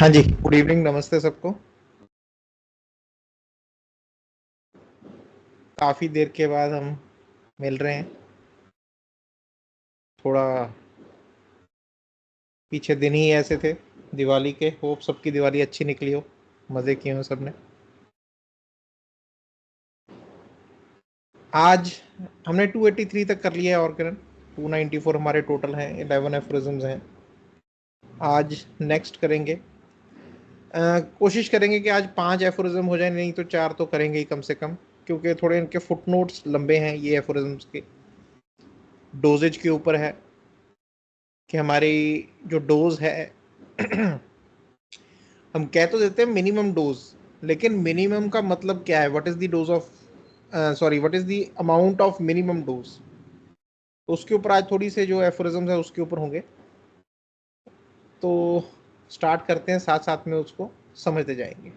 हाँ जी, good evening, नमस्ते सबको। काफ़ी देर के बाद हम मिल रहे हैं। थोड़ा पीछे दिन ही ऐसे थे दिवाली के। होप सबकी दिवाली अच्छी निकली हो, मज़े किए हो सबने। आज हमने 283 तक कर लिया है और करण 294 हमारे टोटल हैं, 11 एफोरिज्म्स हैं। आज नेक्स्ट करेंगे, कोशिश करेंगे कि आज 5 एफोरिज्म हो जाए, नहीं तो 4 तो करेंगे ही कम से कम, क्योंकि थोड़े इनके फुटनोट्स लंबे हैं ये एफोरिज्म्स के। डोजेज के ऊपर है कि हमारी जो डोज है हम कह तो देते हैं मिनिमम डोज, लेकिन मिनिमम का मतलब क्या है? What is the dose of sorry what is the amount of minimum dose? तो उसके ऊपर आज थोड़ी से जो एफोरिज्म है उसके ऊपर होंगे। तो स्टार्ट करते हैं, साथ साथ में उसको समझते जाएंगे।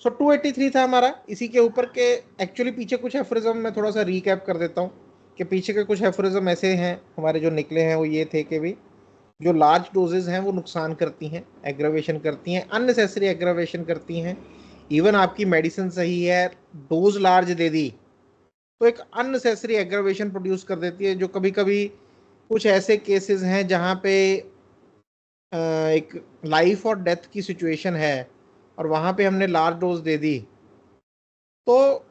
सो 283 था हमारा, इसी के ऊपर के एक्चुअली पीछे कुछ एफोरिज्म मैं थोड़ा सा रीकैप कर देता हूँ कि पीछे के कुछ एफोरिज्म ऐसे हैं हमारे जो निकले हैं। वो ये थे कि भी जो लार्ज डोजेज हैं वो नुकसान करती हैं, एग्रावेशन करती हैं, अननेसेसरी एग्रावेशन करती हैं। इवन आपकी मेडिसिन सही है, डोज लार्ज दे दी तो एक अननेसेसरी एग्रावेशन प्रोड्यूस कर देती है। जो कभी कभी कुछ ऐसे केसेस हैं जहाँ पे एक लाइफ और डेथ की सिचुएशन है और वहाँ पे हमने लार्ज डोज दे दी, तो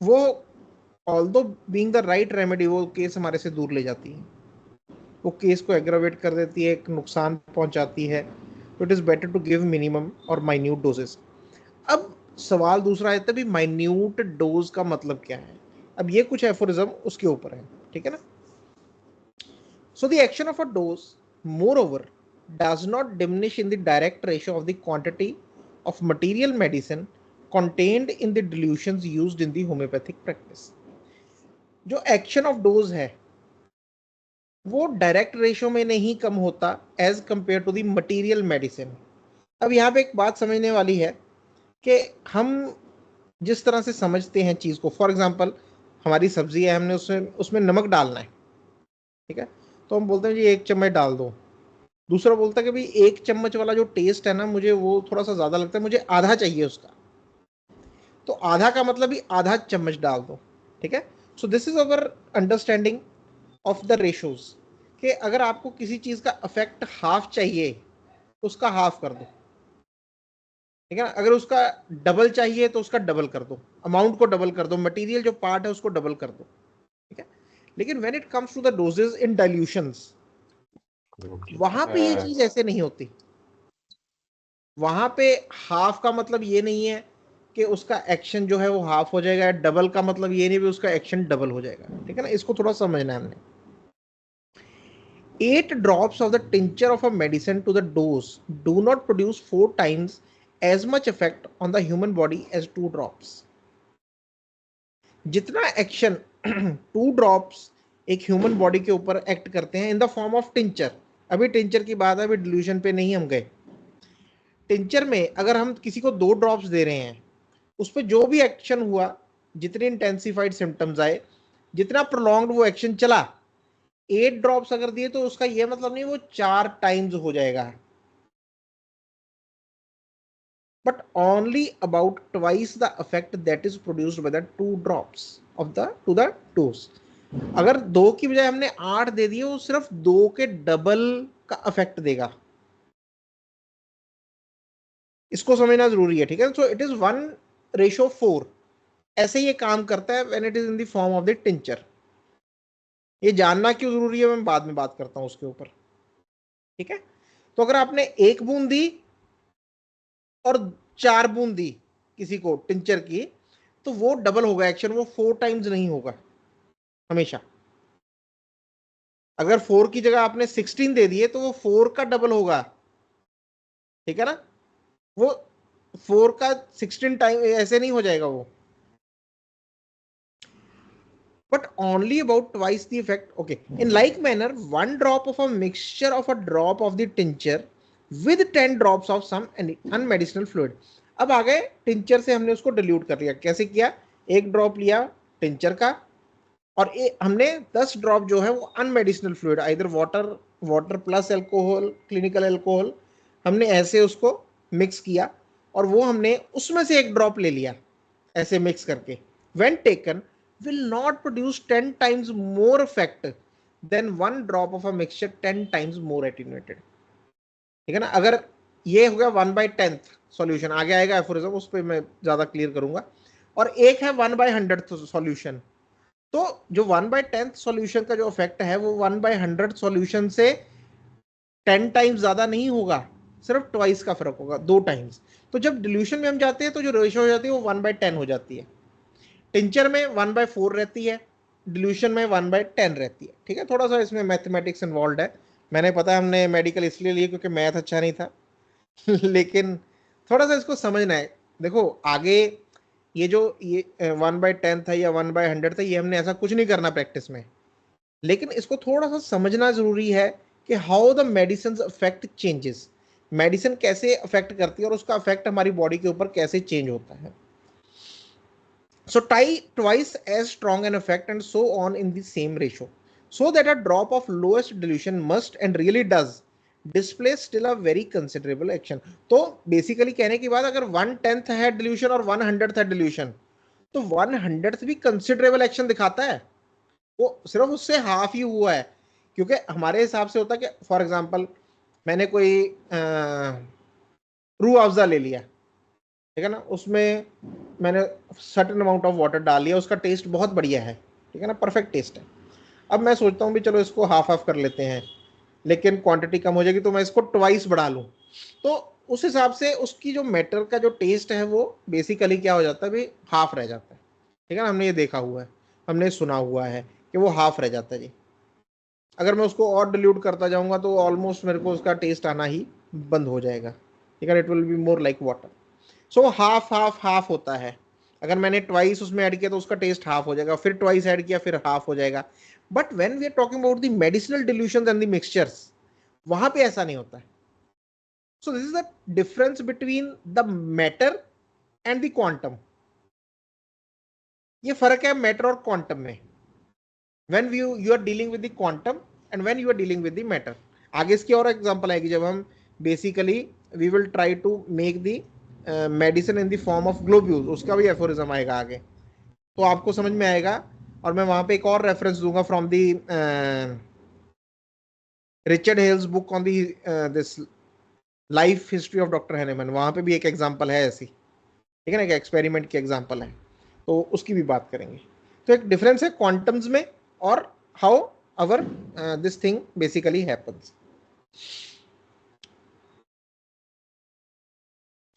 वो although being the right remedy वो केस हमारे से दूर ले जाती है, वो केस को एग्रावेट कर देती है, एक नुकसान पहुंचाती है। तो it is better to give minimum और माइन्यूट डोजेस। अब सवाल दूसरा है, तभी माइन्यूट डोज का मतलब क्या है? अब ये कुछ एफोरिज्म उसके ऊपर है, ठीक है ना। So the action of a dose more over does not diminish in the direct ratio of the quantity of material medicine contained in the dilutions used in the homeopathic practice। जो action of dose है वो direct ratio में नहीं कम होता as compared to the material medicine. अब यहाँ पे एक बात समझने वाली है कि हम जिस तरह से समझते हैं चीज़ को, फॉर एग्जांपल हमारी सब्जी है, हमने उसमें उसमें नमक डालना है, ठीक है, तो हम बोलते हैं जी 1 चम्मच डाल दो। दूसरा बोलता है कि भाई 1 चम्मच वाला जो टेस्ट है ना, मुझे वो थोड़ा सा ज़्यादा लगता है, मुझे आधा चाहिए उसका। तो आधा का मतलब ही आधा चम्मच डाल दो, ठीक है। So this is our understanding of the ratios, कि अगर आपको किसी चीज़ का इफेक्ट हाफ चाहिए तो उसका हाफ कर दो, ठीक है ना। अगर उसका डबल चाहिए तो उसका डबल कर दो, अमाउंट को डबल कर दो, मटेरियल जो पार्ट है उसको डबल कर दो, ठीक है। लेकिन when it comes to the doses in dilutions, वहां पे ये चीज ऐसे नहीं होती। वहां पे हाफ का मतलब ये नहीं है कि उसका एक्शन जो है वो हाफ हो जाएगा, डबल का मतलब ये नहीं कि उसका एक्शन डबल हो जाएगा, ठीक है ना। इसको थोड़ा समझना है हमने। 8 drops of the tincture of a medicine to the dose do not produce 4 times as much effect on the human body as 2 drops। जितना एक्शन 2 drops एक ह्यूमन बॉडी के ऊपर एक्ट करते हैं in the form of tincture. अभी tincture की बात है, अभी डिल्यूशन पे नहीं हम गए। टिंचर में अगर हम किसी को 2 ड्रॉप्स दे रहे हैं, उस पर जो भी एक्शन हुआ, जितने इंटेंसिफाइड सिम्टम्स आए, जितना प्रोलॉन्ग वो एक्शन चला, 8 ड्रॉप्स अगर दिए तो उसका ये मतलब नहीं वो 4 टाइम्स हो जाएगा, but only about twice the effect that is produced by the 2 drops of the to the dose। अगर 2 की बजाय हमने 8 दे दिए, वो सिर्फ 2 के डबल का इफेक्ट देगा। इसको समझना जरूरी है, ठीक है। सो इट इज 1:4 ऐसे ये काम करता है when it is in the form of the tincture. ये जानना क्यों जरूरी है मैं बाद में बात करता हूं उसके ऊपर, ठीक है। तो अगर आपने 1 बूंद दी और 4 बूंद दी किसी को टिंचर की, तो वो डबल होगा एक्शन, वो 4 टाइम्स नहीं होगा हमेशा। अगर 4 की जगह आपने 16 दे दिए तो वो 4 का डबल होगा, ठीक है ना। वो 4 का 16 टाइम ऐसे नहीं हो जाएगा वो, but only about twice the effect। Okay, in like manner 1 drop of a mixture of a drop of the tincture with 10 drops of some unmedicinal fluid। अब आ गए टिंचर से हमने उसको डिल्यूट कर लिया। कैसे किया? 1 ड्रॉप लिया टिंचर का और हमने 10 ड्रॉप जो है वो unmedicinal fluid, either water, water plus alcohol, clinical alcohol, हमने ऐसे उसको मिक्स किया और वो हमने उसमें से एक ड्रॉप ले लिया ऐसे मिक्स करके, when taken will not produce 10 times more effect than one drop of a mixture 10 times more attenuated। ठीक है ना। अगर ये हो गया 1/10 सॉल्यूशन, आगे आएगा एफोरिज्म, उस पर मैं ज्यादा क्लियर करूंगा, और एक है 1/100 सॉल्यूशन। तो जो 1/10 सॉल्यूशन का जो इफेक्ट है वो 1/100 सॉल्यूशन से 10 टाइम्स ज्यादा नहीं होगा, सिर्फ ट्वाइस का फर्क होगा, 2 टाइम्स। तो जब डिल्यूशन में हम जाते हैं तो जो रेशियो हो जाती है वो 1/10 हो जाती है। टिंचर में 1/4 रहती है, डिल्यूशन में 1/10 रहती है। ठीक है, थोड़ा सा इसमें मैथमेटिक्स इन्वॉल्व है। मैंने पता है हमने मेडिकल इसलिए लिए क्योंकि मैथ अच्छा नहीं था लेकिन थोड़ा सा इसको समझना है। देखो आगे ये जो ये 1/10 था या 1/100 था, ये हमने ऐसा कुछ नहीं करना प्रैक्टिस में, लेकिन इसको थोड़ा सा समझना जरूरी है कि how the medicine affect changes, medicine कैसे अफेक्ट करती है और उसका अफेक्ट हमारी बॉडी के ऊपर कैसे चेंज होता है। So tie twice as strong an effect and so on in the same ratio, so that a drop of lowest dilution must and really does display still a very considerable action। तो basically कहने की बात, अगर 1/10 है dilution और 1/100 है dilution, तो 1/100 भी कंसिडरेबल एक्शन दिखाता है, वो सिर्फ उससे हाफ ही हुआ है। क्योंकि हमारे हिसाब से होता है कि फॉर एग्जांपल मैंने कोई रूह अफ़ज़ा ले लिया, ठीक है ना, उसमें मैंने सर्टेन अमाउंट ऑफ वाटर डाल लिया, उसका टेस्ट बहुत बढ़िया है, ठीक है ना, परफेक्ट टेस्ट है। अब मैं सोचता हूँ भी चलो इसको हाफ हाफ कर लेते हैं, लेकिन क्वांटिटी कम हो जाएगी तो मैं इसको ट्वाइस बढ़ा लूँ, तो उस हिसाब से उसकी जो मैटर का जो टेस्ट है वो बेसिकली क्या हो जाता है भाई, हाफ रह जाता है। ठीक है ना, हमने ये देखा हुआ है, हमने सुना हुआ है कि वो हाफ रह जाता है जी। अगर मैं उसको और डिल्यूट करता जाऊंगा तो ऑलमोस्ट मेरे को उसका टेस्ट आना ही बंद हो जाएगा। ठीक है, it will be more like water. So half half half होता है। अगर मैंने ट्वाइस उसमें ऐड किया तो उसका टेस्ट हाफ हो जाएगा, फिर ट्वाइस ऐड किया फिर हाफ हो जाएगा। But when we are talking about the medicinal dilutions and the mixtures, वहां पे ऐसा नहीं होता है। So this is the difference between the matter and the quantum. ये फर्क है मैटर और क्वांटम में। When you are dealing with the quantum and when you are dealing with the matter. आगे इसकी और एग्जांपल आएगी जब हम basically we will try to make the medicine in the form of globules, उसका भी एफोरिज्म आएगा आगे, तो आपको समझ में आएगा। और मैं वहां पे एक और रेफरेंस दूंगा from the Richard Haehl's book on the this life history of doctor Hahnemann, वहां पे भी एक एग्जांपल है ऐसी, ठीक है ना, एक एक्सपेरिमेंट की एग्जांपल है, तो उसकी भी बात करेंगे। तो एक डिफरेंस है क्वांटम्स में और how our this thing basically happens.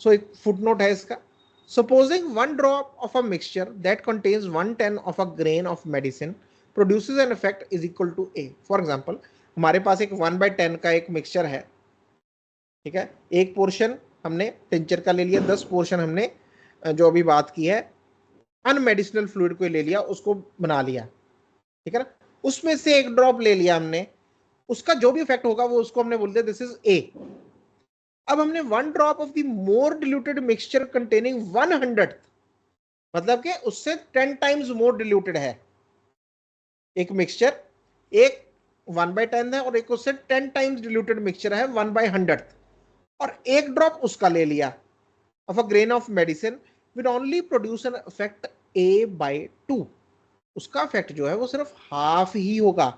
So एक फुटनोट है इसका। Supposing one drop of a mixture that contains 1/10 of a grain of medicine produces an effect is equal to A। For example, हमारे पास एक 1/10 का एक mixture है, ठीक है, एक पोर्शन हमने टिंचर का ले लिया, 10 पोर्शन हमने जो अभी बात की है अनमेडिसिनल फ्लूइड को ले लिया, उसको बना लिया, ठीक है ना, उसमें से एक ड्रॉप ले लिया हमने, उसका जो भी इफेक्ट होगा वो उसको हमने बोल दिया दिस इज ए। अब हमने 1 drop of the more diluted mixture containing 1/100, मतलब कि उससे 10 टाइम्स मोर डिल्यूटेड है एक मिक्सचर, एक 1/10 है और एक उससे 10 टाइम्स डिल्यूटेड मिक्सचर है 1/100, और एक ड्रॉप उसका ले लिया of a grain of medicine will only produce an effect A/2। उसका इफेक्ट जो है वो सिर्फ हाफ ही होगा,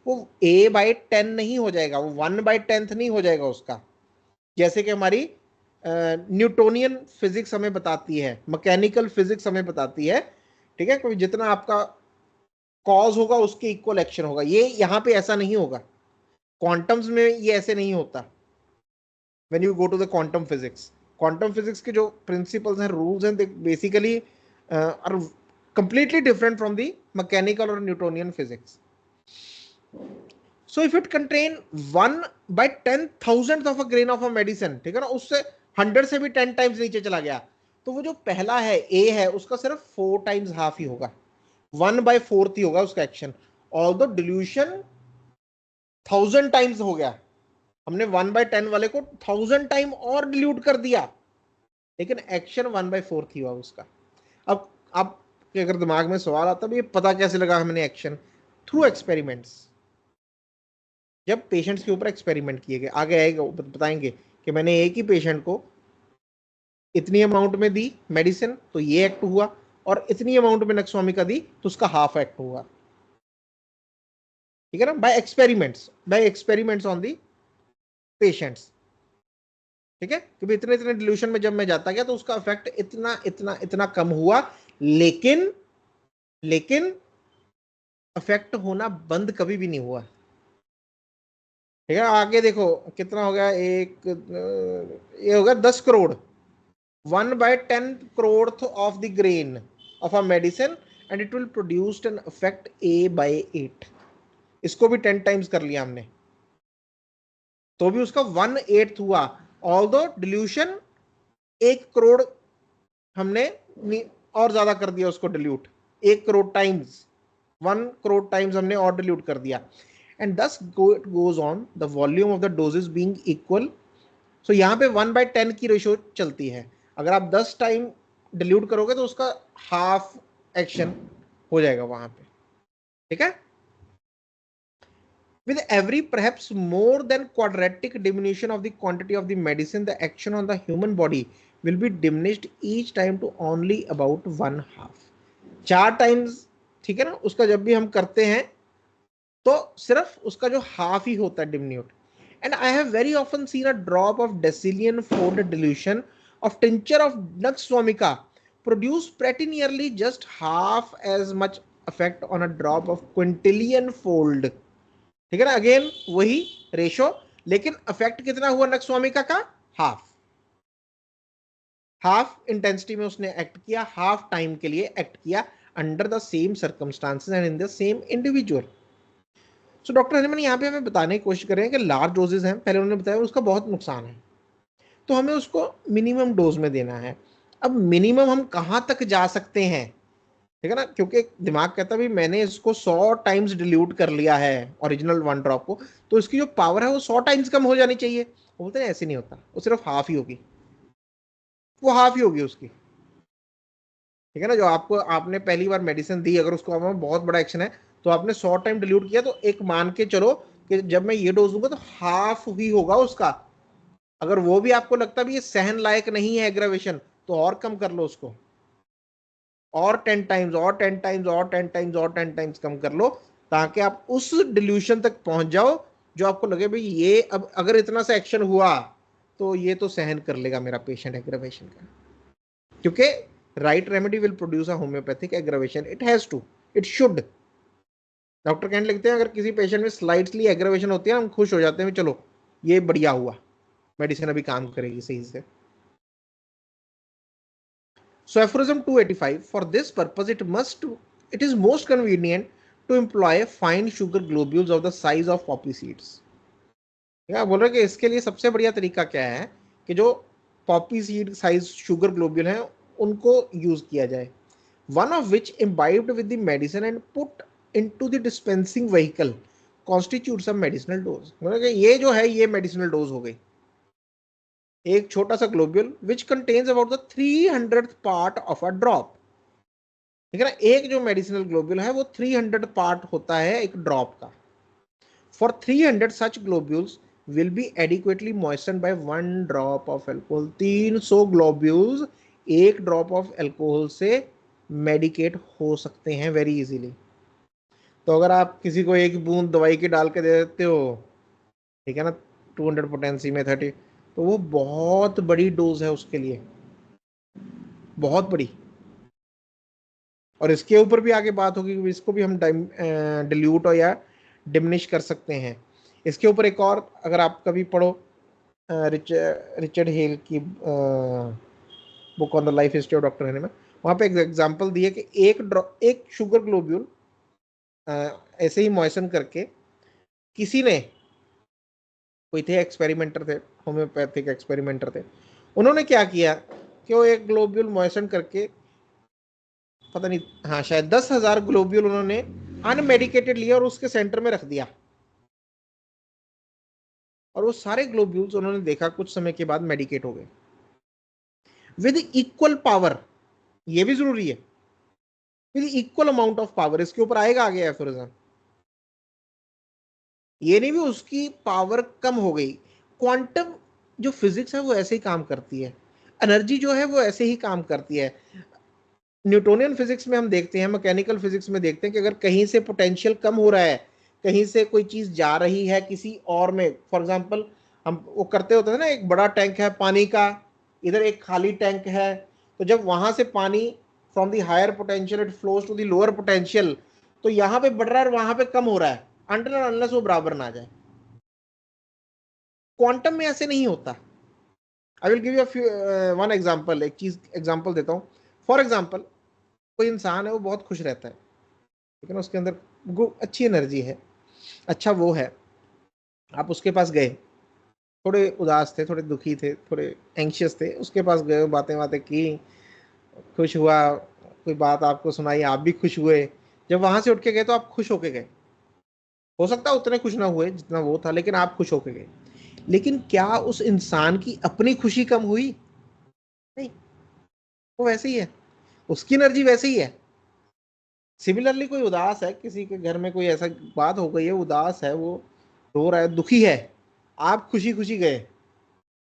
वो A/10 नहीं हो जाएगा, वो 1/10 नहीं हो जाएगा उसका। जैसे कि हमारी न्यूटोनियन फिजिक्स हमें बताती है, मैकेनिकल फिजिक्स हमें बताती है, ठीक है, क्योंकि जितना आपका कॉज होगा उसके इक्वल एक्शन होगा, ये यहाँ पे ऐसा नहीं होगा, क्वांटम्स में ये ऐसे नहीं होता। When you go to the quantum physics के जो प्रिंसिपल्स हैं, रूल्स हैं, they basically are completely different from the mechanical और Newtonian physics. So if it contain 1/10,000 of a grain of a medicine, ठीक है ना, उससे 100 से भी 10 टाइम्स नीचे चला गया, तो वो जो पहला है ए है उसका सिर्फ 4 टाइम्स हाफ ही होगा, 1/4 ही होगा उसका action. All the dilution 1000 times हो गया, हमने 1/10 वाले को 1000 टाइम और डिल्यूट कर दिया, लेकिन एक्शन 1/4 ही हुआ उसका। अब आपके अगर दिमाग में सवाल आता है ये पता कैसे लगा हमने एक्शन? थ्रू एक्सपेरिमेंट्स, जब पेशेंट्स के ऊपर एक्सपेरिमेंट किए गए, आगे आएगा बताएंगे कि मैंने एक ही पेशेंट को इतनी अमाउंट में दी मेडिसिन तो ये एक्ट हुआ, और इतनी अमाउंट में नक्सवामिका दी तो उसका हाफ एक्ट हुआ। ठीक है ना, by experiments on the patients. ठीक है, कि इतने इतने डिल्यूशन में जब मैं जाता गया तो उसका इफेक्ट इतना इतना इतना कम हुआ, लेकिन लेकिन इफेक्ट होना बंद कभी भी नहीं हुआ। ठीक है, आगे देखो कितना हो गया, ये हो गया 10 crore, 1/10 crore of the grain of a medicine and it will produce an effect A/8। इसको भी 10 टाइम्स कर लिया हमने, तो भी उसका 1/8 हुआ। ऑल दो डिल्यूशन 1 करोड़ हमने और ज्यादा कर दिया उसको डिल्यूट, 1 करोड़ टाइम्स, 1 करोड़ टाइम्स हमने और डिल्यूट कर दिया। And thus it goes on the volume of the doses being equal. So यहाँ पे 1/10 की रेशियो चलती है। अगर आप 10 टाइम डिल्यूट करोगे तो उसका हाफ एक्शन हो जाएगा वहां पे। ठीक है, with every perhaps more than quadratic diminution of the quantity of the medicine, the action on the human body will be diminished each time to only about 1/2। 4 times, ठीक है ना, उसका जब भी हम करते हैं तो सिर्फ उसका जो हाफ ही होता है diminute. And I have very often seen a drop of decillion fold dilution of tincture of Nux vomica produce pretty nearly just half as much effect on a drop of quintillion fold। ठीक है ना, again वही ratio, लेकिन effect कितना हुआ नक्स vomica का, half. Half intensity में उसने एक्ट किया, हाफ टाइम के लिए एक्ट किया, under the same circumstances and in the same individual. So doctor Hahnemann यहाँ पे हमें बताने की कोशिश कर रहे हैं कि लार्ज डोजेस हैं, पहले उन्होंने बताया उसका बहुत नुकसान है, तो हमें उसको मिनिमम डोज में देना है। अब मिनिमम हम कहाँ तक जा सकते हैं, ठीक है ना, क्योंकि दिमाग कहता है भाई मैंने इसको 100 टाइम्स डिल्यूट कर लिया है ओरिजिनल 1 ड्रॉप को, तो इसकी जो पावर है वो 100 टाइम्स कम हो जानी चाहिए। वो बोलते हैं ऐसे नहीं होता, वो सिर्फ हाफ ही होगी, वो हाफ ही होगी उसकी। ठीक है ना, जो आपको आपने पहली बार मेडिसिन दी, अगर उसको आपको बहुत बड़ा एक्शन है तो आपने 100 टाइम डिल्यूट किया, तो एक मान के चलो कि जब मैं ये डोज दूंगा तो हाफ ही होगा उसका। अगर वो भी आपको लगता है भी ये सहन लायक नहीं है एग्रावेशन, तो और कम कर लो उसको, और 10 टाइम्स और 10 टाइम्स और 10 टाइम्स और 10 टाइम्स कम कर लो, ताकि आप उस डिल्यूशन तक पहुंच जाओ जो आपको लगे भाई ये अब अगर इतना सा एक्शन हुआ तो ये तो सहन कर लेगा मेरा पेशेंट एग्रावेशन का। क्योंकि right remedy will produce a homeopathic aggravation, it has to, it should. Doctor कहने लगते हैं अगर किसी पेशेंट में स्लाइटली एग्रावेशन होती है हम खुश हो जाते हैं, चलो ये बढ़िया हुआ, मेडिसिन अभी काम करेगी सही से। So aphorism 285, for this purpose it is most convenient to employ fine sugar globules of the size of poppy seeds। क्या बोल रहे हैं कि इसके लिए सबसे बढ़िया तरीका क्या है कि जो Poppy seed size sugar globule हैं उनको यूज किया जाए। One of which imbibed with the medicine and put into the dispensing vehicle constitutes a medicinal dose. मतलब कि ये जो है ये मेडिसिनल डोज हो गई, एक छोटा सा globule which contains about the 300th part of a drop. ठीक है ना, एक जो मेडिसिनल ग्लोब्यूल है वो 300 पार्ट होता है एक ड्रॉप का। For 300 such globules will be adequately moisten by 1 drop of alcohol. 300 globules एक ड्रॉप ऑफ एल्कोहल से मेडिकेट हो सकते हैं वेरी इजीली। तो अगर आप किसी को एक बूंद दवाई की डाल के दे देते हो, ठीक है ना, 200 पोटेंसी में 30, तो वो बहुत बड़ी डोज है उसके लिए, बहुत बड़ी। और इसके ऊपर भी आगे बात होगी कि इसको भी हम डिल्यूट या डिमिनिश कर सकते हैं। इसके ऊपर एक और अगर आप कभी पढ़ो रिचर्ड हेल की book on the life history of doctor Hahnemann, वहाँ पे एक एग्जांपल दी है कि एक शुगर ग्लोब्यूल ऐसे ही मॉइसन करके किसी ने, कोई थे एक्सपेरिमेंटर थे, होम्योपैथिक एक्सपेरिमेंटर थे, उन्होंने क्या किया कि वो एक ग्लोब्यूल मॉइसन करके, पता नहीं, हाँ शायद 10,000 ग्लोब्यूल उन्होंने अनमेडिकेटेड लिया और उसके सेंटर में रख दिया, और वो सारे ग्लोब्यूल्स उन्होंने देखा कुछ समय के बाद मेडिकेट हो गए विद इक्वल पावर। ये भी जरूरी है, with equal amount of power. इसके ऊपर आएगा आगे एफोरिज्म। ये नहीं भी उसकी पावर कम हो गई, क्वांटम जो फिजिक्स है वो ऐसे ही काम करती है, एनर्जी जो है वो ऐसे ही काम करती है। न्यूटोनियन फिजिक्स में हम देखते हैं, मैकेनिकल फिजिक्स में देखते हैं कि अगर कहीं से पोटेंशियल कम हो रहा है, कहीं से कोई चीज जा रही है किसी और में, फॉर एग्जांपल हम वो करते होते हैं ना, एक बड़ा टैंक है पानी का, इधर एक खाली टैंक है, तो जब वहां से पानी from the higher potential it flows to the lower potential, तो यहां पे बढ़ रहा है और वहां पे कम हो रहा है, अनटिल अनलेस वो बराबर ना जाए। क्वांटम में ऐसे नहीं होता। I will give you one example, एक चीज एग्जांपल देता हूं। फॉर एग्जांपल कोई इंसान है, वो बहुत खुश रहता है, लेकिन उसके अंदर अच्छी एनर्जी है, अच्छा वो है, आप उसके पास गए, थोड़े उदास थे, थोड़े दुखी थे, थोड़े एंशियस थे, उसके पास गए, बातें बातें की, खुश हुआ, कोई बात आपको सुनाई, आप भी खुश हुए, जब वहां से उठ के गए तो आप खुश होके गए। हो सकता है उतने खुश ना हुए जितना वो था, लेकिन आप खुश होके गए। लेकिन क्या उस इंसान की अपनी खुशी कम हुई? नहीं, वो वैसे ही है, उसकी एनर्जी वैसे ही है। सिमिलरली कोई उदास है, किसी के घर में कोई ऐसा बात हो गई है, उदास है, वो रो रहा है, दुखी है, आप खुशी खुशी गए,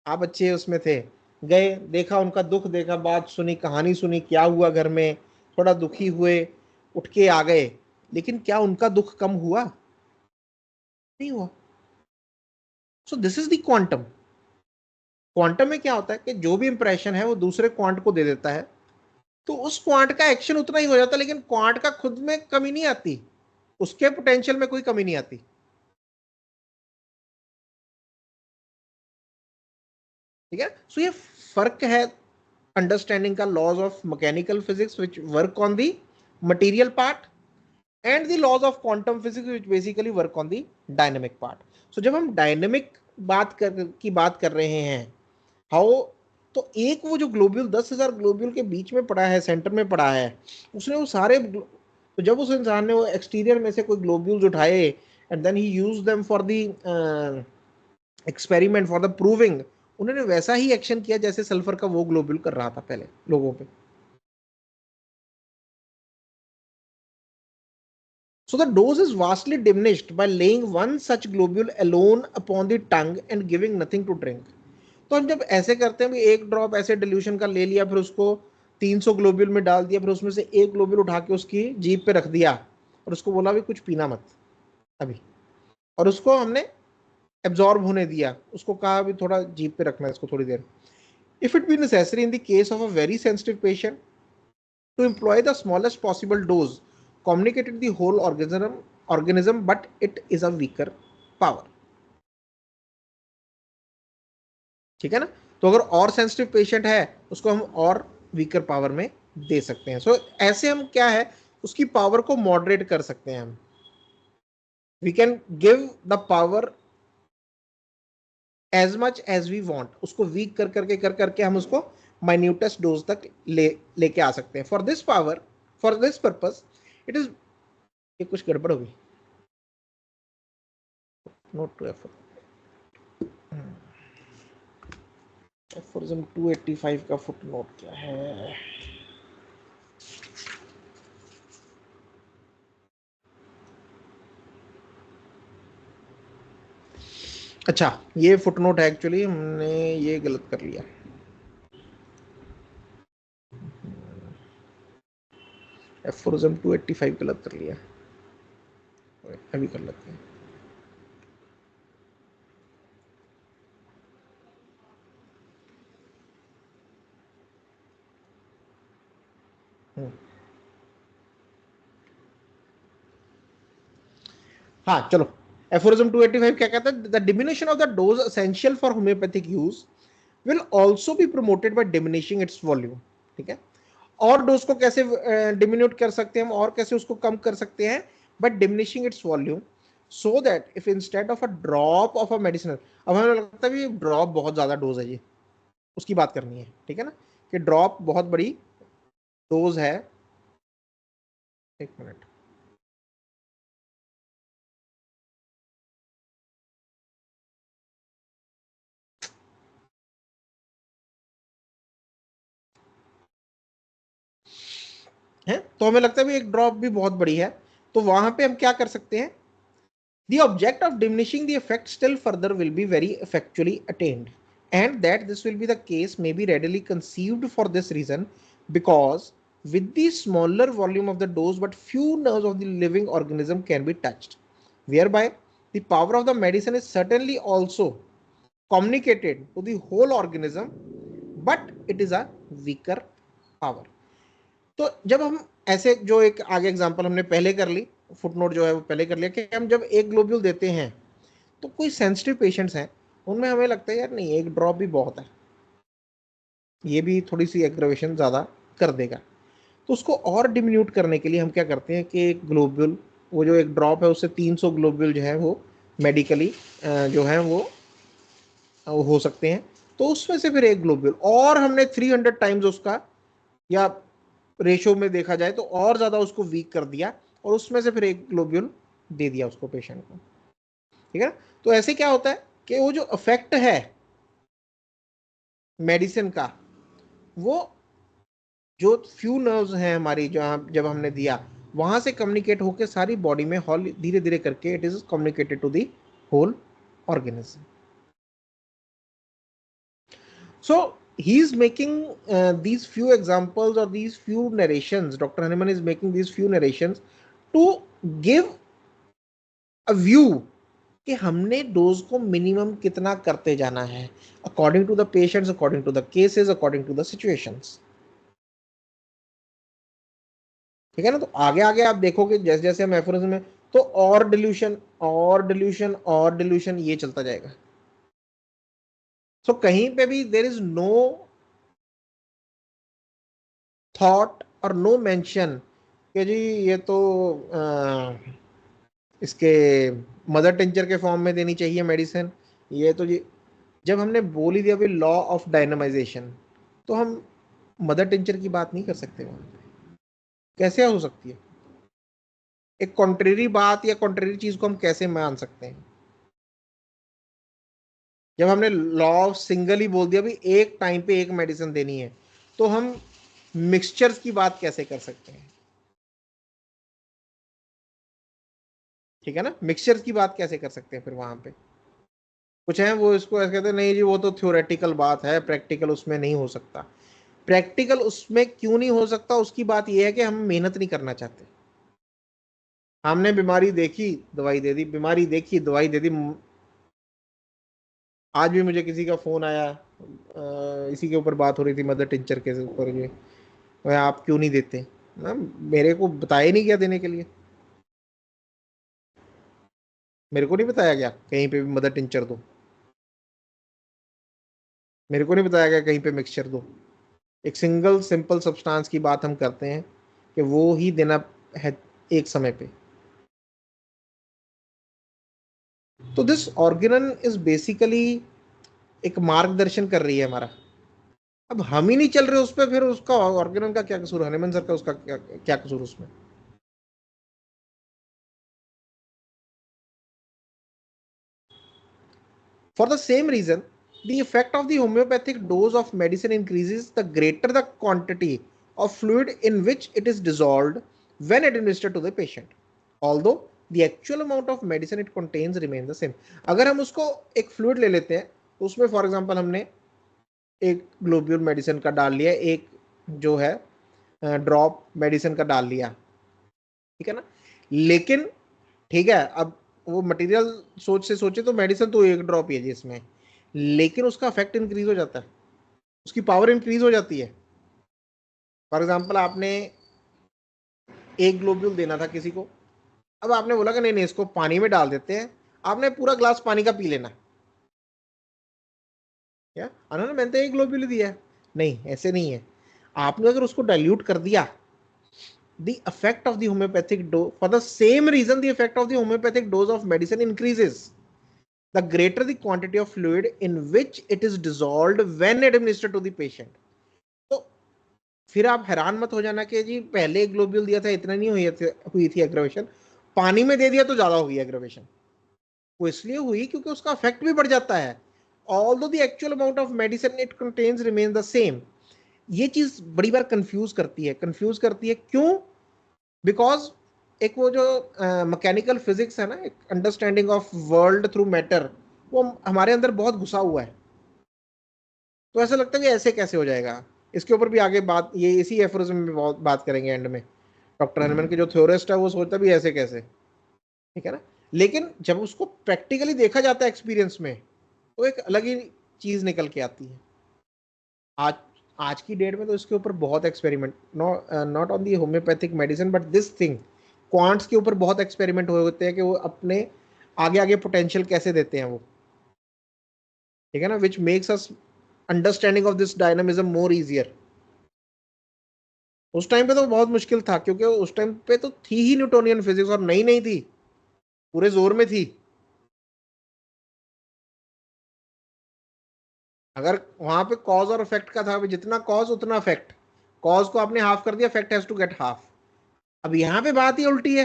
आप अच्छे उसमें थे, गए, देखा उनका दुख, देखा, बात सुनी, कहानी सुनी, क्या हुआ घर में, थोड़ा दुखी हुए, उठ के आ गए, लेकिन क्या उनका दुख कम हुआ? नहीं हुआ। सो this is the quantum. Quantum में क्या होता है कि जो भी इंप्रेशन है वो दूसरे क्वांट को दे देता है, तो उस क्वांट का एक्शन उतना ही हो जाता है, लेकिन क्वांट का खुद में कमी नहीं आती, उसके पोटेंशियल में कोई कमी नहीं आती। ठीक है, सो ये फर्क है अंडरस्टैंडिंग का laws of mechanical physics which work on the material part, and the laws of quantum physics which basically work on the dynamic part. So जब हम डायनेमिक बात कर रहे हैं, हाउ, तो एक वो जो ग्लोब्यूल 10,000 ग्लोब्यूल के बीच में पड़ा है, सेंटर में पड़ा है, उसने वो सारे, तो जब उस इंसान ने वो एक्सटीरियर में से कोई ग्लोब्यूल्स उठाए and then he use them for the experiment, for the proving, उन्होंने वैसा ही एक्शन किया जैसे सल्फर का वो ग्लोब्यूल कर रहा था पहले लोगों पे। So the dose is vastly diminished by laying one such globule alone upon the tongue and giving nothing to drink. तो हम जब ऐसे करते हैं, एक ड्रॉप ऐसे डिल्यूशन का ले लिया, फिर उसको 300 ग्लोब्यूल में डाल दिया, फिर उसमें से एक ग्लोब्यूल उठा के उसकी जीभ पे रख दिया और उसको बोला भी कुछ पीना मत अभी, और उसको हमने एब्जॉर्ब होने दिया, उसको कहा भी थोड़ा जीभ पे रखना है इसको थोड़ी देर। If it be necessary in the case of a very sensitive patient to employ the smallest possible dose communicated the whole organism, but it is a weaker power। ठीक है ना, तो अगर और सेंसिटिव पेशेंट है उसको हम और वीकर पावर में दे सकते हैं। सो ऐसे हम क्या है, उसकी पावर को मॉडरेट कर सकते हैं हम, we can give the power as much as we want, उसको वीक कर करके हम उसको माइन्यूटेस्ट डोज तक लेके आ सकते हैं। For this power, for this purpose it is, ये कुछ गड़बड़ होगी, नोट टू एफ, एफोरिज्म 285 का फुट नोट क्या है? अच्छा, ये फुट नोट है, एक्चुअली हमने ये गलत कर लिया, एफोरिज्म 285 गलत कर लिया, अभी कर लेते हैं। हाँ चलो, एफोरिज्म 285 क्या कहता है? The diminution of the dose essential for homeopathic use will also be promoted by diminishing its volume. ठीक है, और डोज को कैसे डिमिन्यूट कर सकते हैं हम, और कैसे उसको कम कर सकते हैं? But diminishing its volume, so that if instead of a drop of a medicine, अब हमें लगता है भी ड्रॉप बहुत ज्यादा डोज है, ये उसकी बात करनी है, ठीक है ना, कि ड्रॉप बहुत बड़ी डोज है। एक मिनट, है तो हमें लगता है भी एक ड्रॉप भी बहुत बड़ी है, तो वहां पे हम क्या कर सकते हैं? The object of diminishing the effect still further will be very effectually attained and that this will be the case may be readily conceived for this reason, because with the smaller volume of the dose but few nerves of the living organism can be touched, whereby the power of the medicine is certainly also communicated to the whole organism, but it is a weaker power. तो जब हम ऐसे जो एक आगे example हमने पहले कर ली, फुटनोट जो है वो पहले कर लिया कि हम जब एक ग्लोब्यूल देते हैं तो कोई सेंसिटिव पेशेंट्स हैं उनमें हमें लगता है यार नहीं एक ड्रॉप भी बहुत है, ये भी थोड़ी सी एग्रेवेशन ज़्यादा कर देगा। तो उसको और डिमिन्यूट करने के लिए हम क्या करते हैं कि एक ग्लोब्यूल, वो जो एक ड्रॉप है उससे 300 ग्लोब्यूल जो है वो मेडिकली जो है वो हो सकते हैं। तो उसमें से फिर एक ग्लोब्यूल और हमने 300 टाइम्स उसका या रेशो में देखा जाए तो और ज़्यादा उसको वीक कर दिया और उसमें से फिर एक ग्लोब्यूल दे दिया उसको पेशेंट को, ठीक है ना। तो ऐसे क्या होता है कि वो जो इफेक्ट है मेडिसिन का, वो जो फ्यू नर्व्स हैं हमारी जहाँ जब हमने दिया वहां से कम्युनिकेट होकर सारी बॉडी में हॉल धीरे धीरे करके it is communicated to the whole organism. So he is making these few examples or these few narrations. Dr. Hahnemann is making these few narrations to give a view कि हमने dose को minimum कितना करते जाना है according to the patients, according to the cases, according to the situations, ठीक है ना। तो आगे आगे आप देखोगे जैसे जैसे हम एफोरिज्म में तो और डिल्यूशन और डिल्यूशन और डिल्यूशन ये चलता जाएगा। सो कहीं पे भी देर इज नो थॉट और नो मेंशन कि जी ये तो इसके मदर टिंचर के फॉर्म में देनी चाहिए मेडिसिन, ये तो जी जब हमने बोल ही दिया भाई लॉ ऑफ डायनामाइजेशन, तो हम मदर टिंचर की बात नहीं कर सकते वहां पे, कैसे हो सकती है एक कॉन्ट्रेरी बात या कॉन्ट्रेरी चीज को हम कैसे मान सकते हैं। जब हमने लॉ ऑफ सिंगल ही बोल दिया भाई एक टाइम पे एक मेडिसिन देनी है, तो हम मिक्सचर्स की बात कैसे कर सकते हैं, ठीक है ना। मिक्सचर्स की बात कैसे कर सकते हैं फिर वहां पे कुछ है वो इसको ऐसे कहते हैं नहीं जी वो तो थ्योरेटिकल बात है, प्रैक्टिकल उसमें नहीं हो सकता। प्रैक्टिकल उसमें क्यों नहीं हो सकता, उसकी बात यह है कि हम मेहनत नहीं करना चाहते। हमने बीमारी देखी दवाई दे दी, बीमारी देखी दवाई दे दी। आज भी मुझे किसी का फोन आया, इसी के ऊपर बात हो रही थी मदर टिंचर के ऊपर, ये भाई आप क्यों नहीं देते ना, मेरे को बताया नहीं गया देने के लिए, मेरे को नहीं बताया गया कहीं पे भी मदर टिंचर दो, मेरे को नहीं बताया गया कहीं पे मिक्सचर दो। एक सिंगल सिंपल सब्सटेंस की बात हम करते हैं कि वो ही देना है एक समय पे। तो दिस ऑर्गेनन इज बेसिकली एक मार्गदर्शन कर रही है हमारा। अब हम ही नहीं चल रहे उस पर, फिर उसका ऑर्गेनन का क्या कसूर, हनीमन सर का उसका क्या क्या कसूर उसमें। For the same reason, the effect of the homeopathic dose of medicine increases the greater the quantity of fluid in which it is dissolved when administered to the patient. Although the actual amount of medicine it contains remains the same. अगर हम उसको एक fluid ले लेते हैं तो उसमें for example हमने एक ग्लोब्यूल मेडिसिन का डाल लिया, एक जो है ड्रॉप मेडिसिन का डाल लिया, ठीक है ना। लेकिन ठीक है अब वो मटेरियल सोच से सोचे तो मेडिसिन तो एक ड्रॉप ही है जिसमें, लेकिन उसका इफेक्ट इंक्रीज हो जाता है, उसकी पावर इंक्रीज हो जाती है। फॉर एग्जांपल आपने एक ग्लोब्यूल देना था किसी को, अब आपने बोला कि नहीं नहीं इसको पानी में डाल देते हैं, आपने पूरा ग्लास पानी का पी लेना, क्या अनंत मैंने तो एक ग्लोब्यूल दिया है, नहीं ऐसे नहीं है। आपने अगर उसको डाइल्यूट कर दिया, the effect of the homeopathic dose, for the same reason the effect of the homeopathic dose of medicine increases the greater the quantity of fluid in which it is dissolved when administered to the patient. तो फिर आप हैरान मत हो जाना कि जी पहले globule दिया था इतना नहीं हुई थी एग्रेवेशन, पानी में दे दिया तो ज्यादा हुई एग्रेवेशन। वो इसलिए हुई क्योंकि उसका इफेक्ट भी बढ़ जाता है, although the actual amount of medicine it contains remains the same। ये चीज बड़ी बार कंफ्यूज करती है क्यों, बिकॉज एक वो जो मैकेनिकल फिजिक्स है ना, एक understanding of world through matter, वो हमारे अंदर बहुत घुसा हुआ है। तो ऐसा लगता है कि ऐसे कैसे हो जाएगा। इसके ऊपर भी आगे बात, ये इसी एफोरिज्म में बहुत बात करेंगे एंड में। डॉक्टर हनीमैन के जो थ्योरिस्ट है वो सोचता भी ऐसे कैसे, ठीक है ना। लेकिन जब उसको प्रैक्टिकली देखा जाता है एक्सपीरियंस में, तो एक अलग ही चीज निकल के आती है। आज आज की डेट में तो इसके ऊपर बहुत experiment, not on the homeopathic medicine but this thing, quants के ऊपर बहुत एक्सपेरिमेंट हुए होते हैं कि वो अपने आगे आगे पोटेंशियल कैसे देते हैं वो, ठीक है ना, which makes us understanding of this dynamism more easier. उस टाइम पे तो बहुत मुश्किल था, क्योंकि उस टाइम पे तो थी ही न्यूटोनियन फिजिक्स, और नई नई थी, पूरे जोर में थी। अगर वहां पे कॉज और इफेक्ट का था, जितना कॉज उतना इफेक्ट, कॉज को आपने हाफ कर दिया, effect has to get half. अब यहाँ पे बात ही उल्टी है,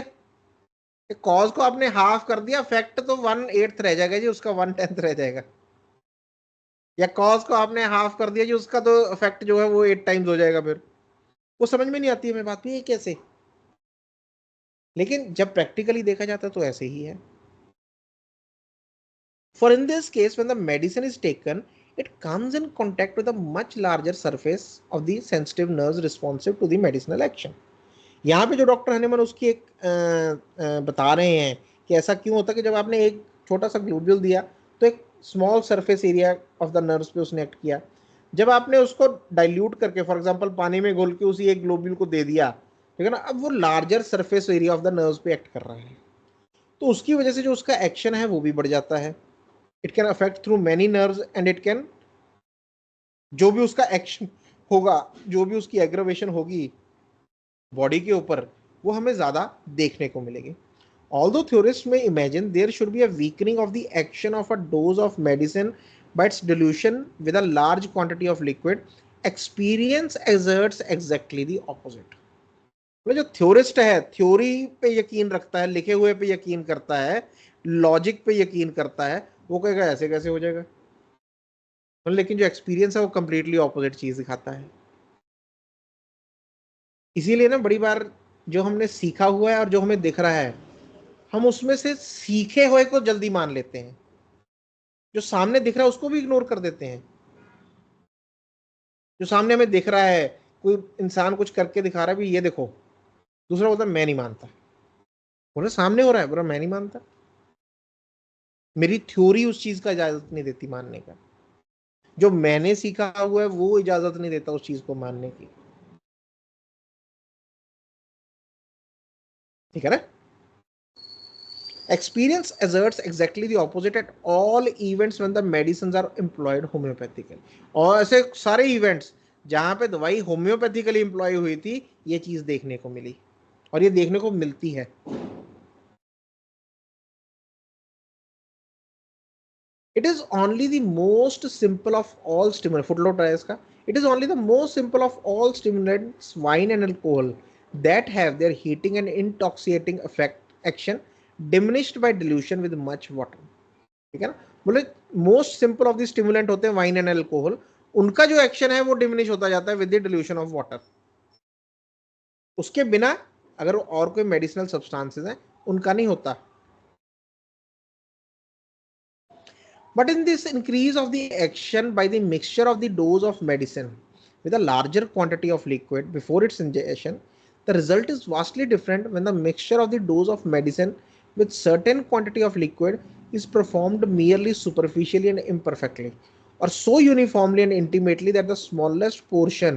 कॉज को आपने हाफ कर दिया, इफेक्ट तो 1/8 रह जाएगा जी, उसका 1/10 रह जाएगा। या कॉज को आपने हाफ कर दिया जी, उसका तो इफेक्ट जो है वो 8 टाइम्स हो जाएगा। फिर वो समझ में नहीं आती है हमें बात भी, ये कैसे। लेकिन जब प्रैक्टिकली देखा जाता है तो ऐसे ही है। For in this case, when the medicine is taken, it comes in contact with a much larger surface of the sensitive nerves responsive to the medicinal action. यहाँ पे जो डॉक्टर हनीमैन उसकी एक बता रहे हैं कि ऐसा क्यों होता है कि जब आपने एक छोटा सा ग्लोब्यूल दिया तो एक small surface area of the nerves पे उसने एक्ट किया। जब आपने उसको डाइल्यूट करके, फॉर एग्जांपल पानी में घोल के उसी एक ग्लोब्यूल को दे दिया, ठीक है ना, अब वो larger surface area of the nerves पे एक्ट कर रहा है, तो उसकी वजह से जो उसका एक्शन है वो भी बढ़ जाता है। It can affect through many nerves and it can, जो भी उसका एक्शन होगा, जो भी उसकी एग्रेवेशन होगी बॉडी के ऊपर, वो हमें ज्यादा देखने को मिलेगी। Although theorists may imagine there should be a weakening of the action of a dose of medicine by its dilution with a large quantity of liquid, experience exerts exactly the opposite. जो theorist है, theory पे यकीन रखता है, लिखे हुए पे यकीन करता है, लॉजिक पे यकीन करता है, वो कहेगा ऐसे कैसे हो जाएगा। लेकिन जो एक्सपीरियंस है वो कंप्लीटली ऑपोजिट चीज दिखाता है। इसीलिए ना बड़ी बार जो हमने सीखा हुआ है और जो हमें दिख रहा है, हम उसमें से सीखे हुए को जल्दी मान लेते हैं, जो सामने दिख रहा है उसको भी इग्नोर कर देते हैं। जो सामने हमें दिख रहा है, कोई इंसान कुछ करके दिखा रहा है भी, ये देखो, दूसरा बोलता मैं नहीं मानता, बोले सामने हो रहा है, बोला मैं नहीं मानता, मेरी थ्योरी उस चीज का इजाजत नहीं देती मानने का, जो मैंने सीखा हुआ है वो इजाजत नहीं देता उस चीज को मानने की, ठीक है ना। Experience asserts exactly the opposite at all events when the medicines are employed homeopathically. और ऐसे सारे इवेंट्स जहां पे दवाई होम्योपैथिकली एम्प्लॉय हुई थी, ये चीज देखने को मिली और ये देखने को मिलती है। It is only the most simple of all stimulants, footnote है इसका, it is only the most simple of all stimulants, wine and alcohol, that have their heating and intoxicating effect action diminished by dilution with much water. ठीक है ना, बोले most simple of the stimulant होते हैं wine and alcohol, उनका जो action है वो डिमिनिश होता जाता है with the dilution of water. उसके बिना अगर और कोई मेडिसिनल सब्सटेंसेस हैं उनका नहीं होता। But in this increase of the action by the mixture of the dose of medicine with a larger quantity of liquid before its ingestion, the result is vastly different when the mixture of the dose of medicine with certain quantity of liquid is performed merely superficially and imperfectly, or so uniformly and intimately that the smallest portion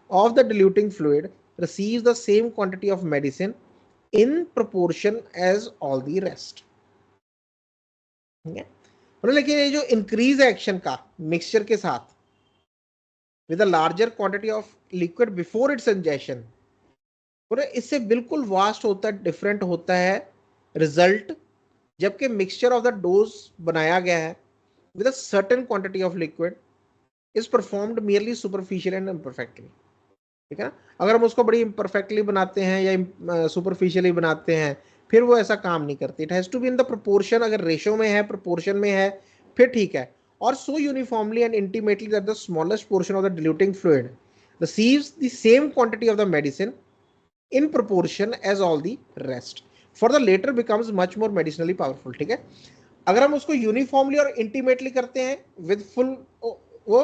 of the diluting fluid receives the same quantity of medicine in proportion as all the rest. Okay? मतलब लेकिन ये जो increase है action का mixture के साथ with a larger quantity of liquid before it's ingestion, इससे बिल्कुल वास्ट होता है, डिफरेंट होता है रिजल्ट, जबकि मिक्सचर ऑफ द डोज बनाया गया है with a certain quantity of liquid is performed merely superficial and imperfectly, ठीक है ना। अगर हम उसको बड़ी इम्परफेक्टली बनाते हैं या सुपरफिशियली बनाते हैं, फिर वो ऐसा काम नहीं करती। It has to be in the proportion, अगर रेशो में है, प्रोपोर्शन में है, फिर ठीक है। और so uniformly and intimately that the smallest portion of the diluting fluid receives the same quantity of the medicine in proportion as all the rest, for the later becomes much more medicinally powerful, ठीक है। अगर हम उसको uniformly और intimately करते हैं with full वो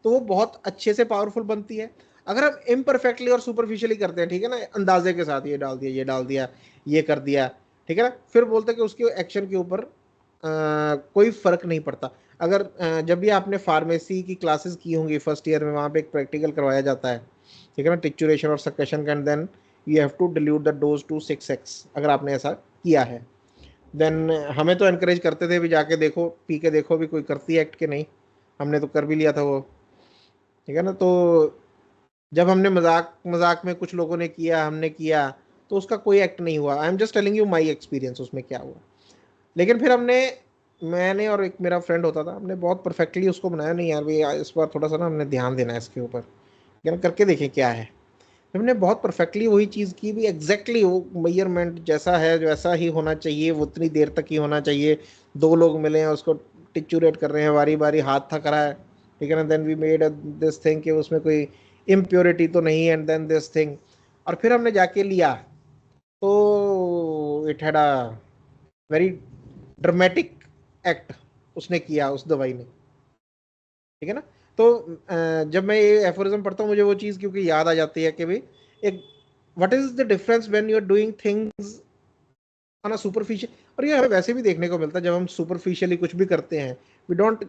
तो वो बहुत अच्छे से पावरफुल बनती है। अगर हम इम्परफेक्टली और सुपरफिशियली करते हैं, ठीक है ना, अंदाजे के साथ ये डाल दिया, ये डाल दिया, ये कर दिया, ठीक है ना, फिर बोलते हैं कि उसके एक्शन के ऊपर कोई फर्क नहीं पड़ता। अगर जब भी आपने फार्मेसी की क्लासेस की होंगी फर्स्ट ईयर में, वहाँ पे एक प्रैक्टिकल करवाया जाता है, ठीक है ना, टिक्चुरेशन और succussion, and then you have to dilute the dose to 6x, अगर आपने ऐसा किया है, देन हमें तो एनकरेज करते थे भी जाके देखो, पी के देखो भी कोई करती है एक्ट के नहीं। हमने तो कर भी लिया था वो, ठीक है ना। तो जब हमने मजाक मजाक में कुछ लोगों ने किया, हमने किया, तो उसका कोई एक्ट नहीं हुआ। I am just telling you my experience उसमें क्या हुआ। लेकिन फिर मैंने और एक मेरा फ्रेंड होता था, हमने बहुत परफेक्टली उसको बनाया, नहीं यार भाई इस बार थोड़ा सा ना हमने ध्यान देना है इसके ऊपर, यार करके देखें क्या है। हमने बहुत परफेक्टली वही चीज़ की भी, एग्जैक्टली वो मेजरमेंट जैसा है जो ऐसा ही होना चाहिए, वो उतनी देर तक ही होना चाहिए। दो लोग मिले हैं, उसको टिचुरेट कर रहे हैं, बारी बारी हाथ थक रहा है, ठीक है ना, then we made this thing कि उसमें कोई इम्प्योरिटी तो नहीं, एंड देन दिस थिंग, और फिर हमने जाके लिया, तो it had a very dramatic act उसने किया उस दवाई ने, ठीक है ना। तो जब मैं ये एफोरिज्म पढ़ता हूँ, मुझे वो चीज़ क्योंकि याद आ जाती है कि भाई एक what is the difference when you are doing things on a superficial. और ये हमें वैसे भी देखने को मिलता है, जब हम सुपरफिशियली कुछ भी करते हैं, we don't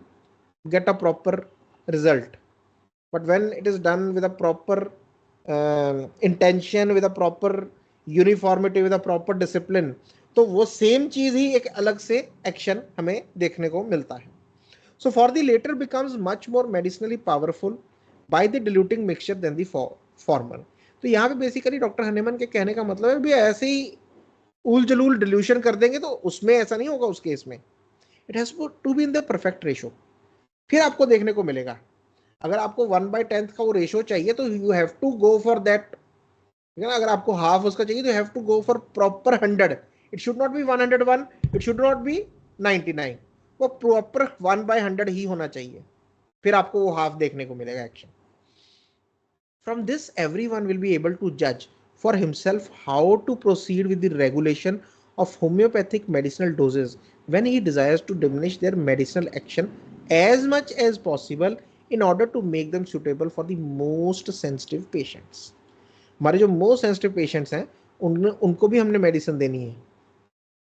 get a proper result, but when it is done with a proper intention, with a proper uniformity, with a proper discipline, तो वो सेम चीज ही एक अलग से एक्शन हमें देखने को मिलता है। So for the later becomes much more medicinally powerful by the diluting mixture than the former. तो यहाँ पे बेसिकली डॉक्टर हनीमन के कहने का मतलब है भी ऐसे ही उल जलूल डिल्यूशन कर देंगे तो उसमें ऐसा नहीं होगा, उस केस में it has to be in the perfect ratio, फिर आपको देखने को मिलेगा। अगर आपको 1/10 का वो रेशो चाहिए तो you have to go for that, ठीक है ना। अगर आपको हाफ उसका चाहिए तो you have to go for proper 100। It should not be 101, it should not be 99, वो प्रॉपर 1/100 ही होना चाहिए, फिर आपको वो हाफ देखने को मिलेगा action. From this, everyone will be able to judge for himself how to proceed with the regulation of homeopathic medicinal doses when he desires to diminish their medicinal action as much as possible in order to make them suitable for the most sensitive patients. हमारे जो most sensitive patients हैं उनको भी हमने medicine देनी है,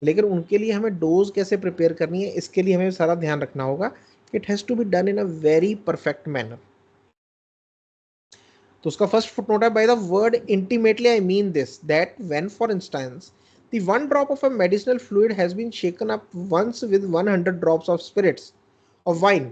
लेकिन उनके लिए हमें डोज कैसे प्रिपेयर करनी है, इसके लिए हमें सारा ध्यान रखना होगा। It has to be done in a very perfect manner. तो उसका फर्स्ट फुटनोट है, by the word intimately I mean this that when for instance the one drop of a medicinal fluid has been shaken up once with 100 drops of spirits of wine,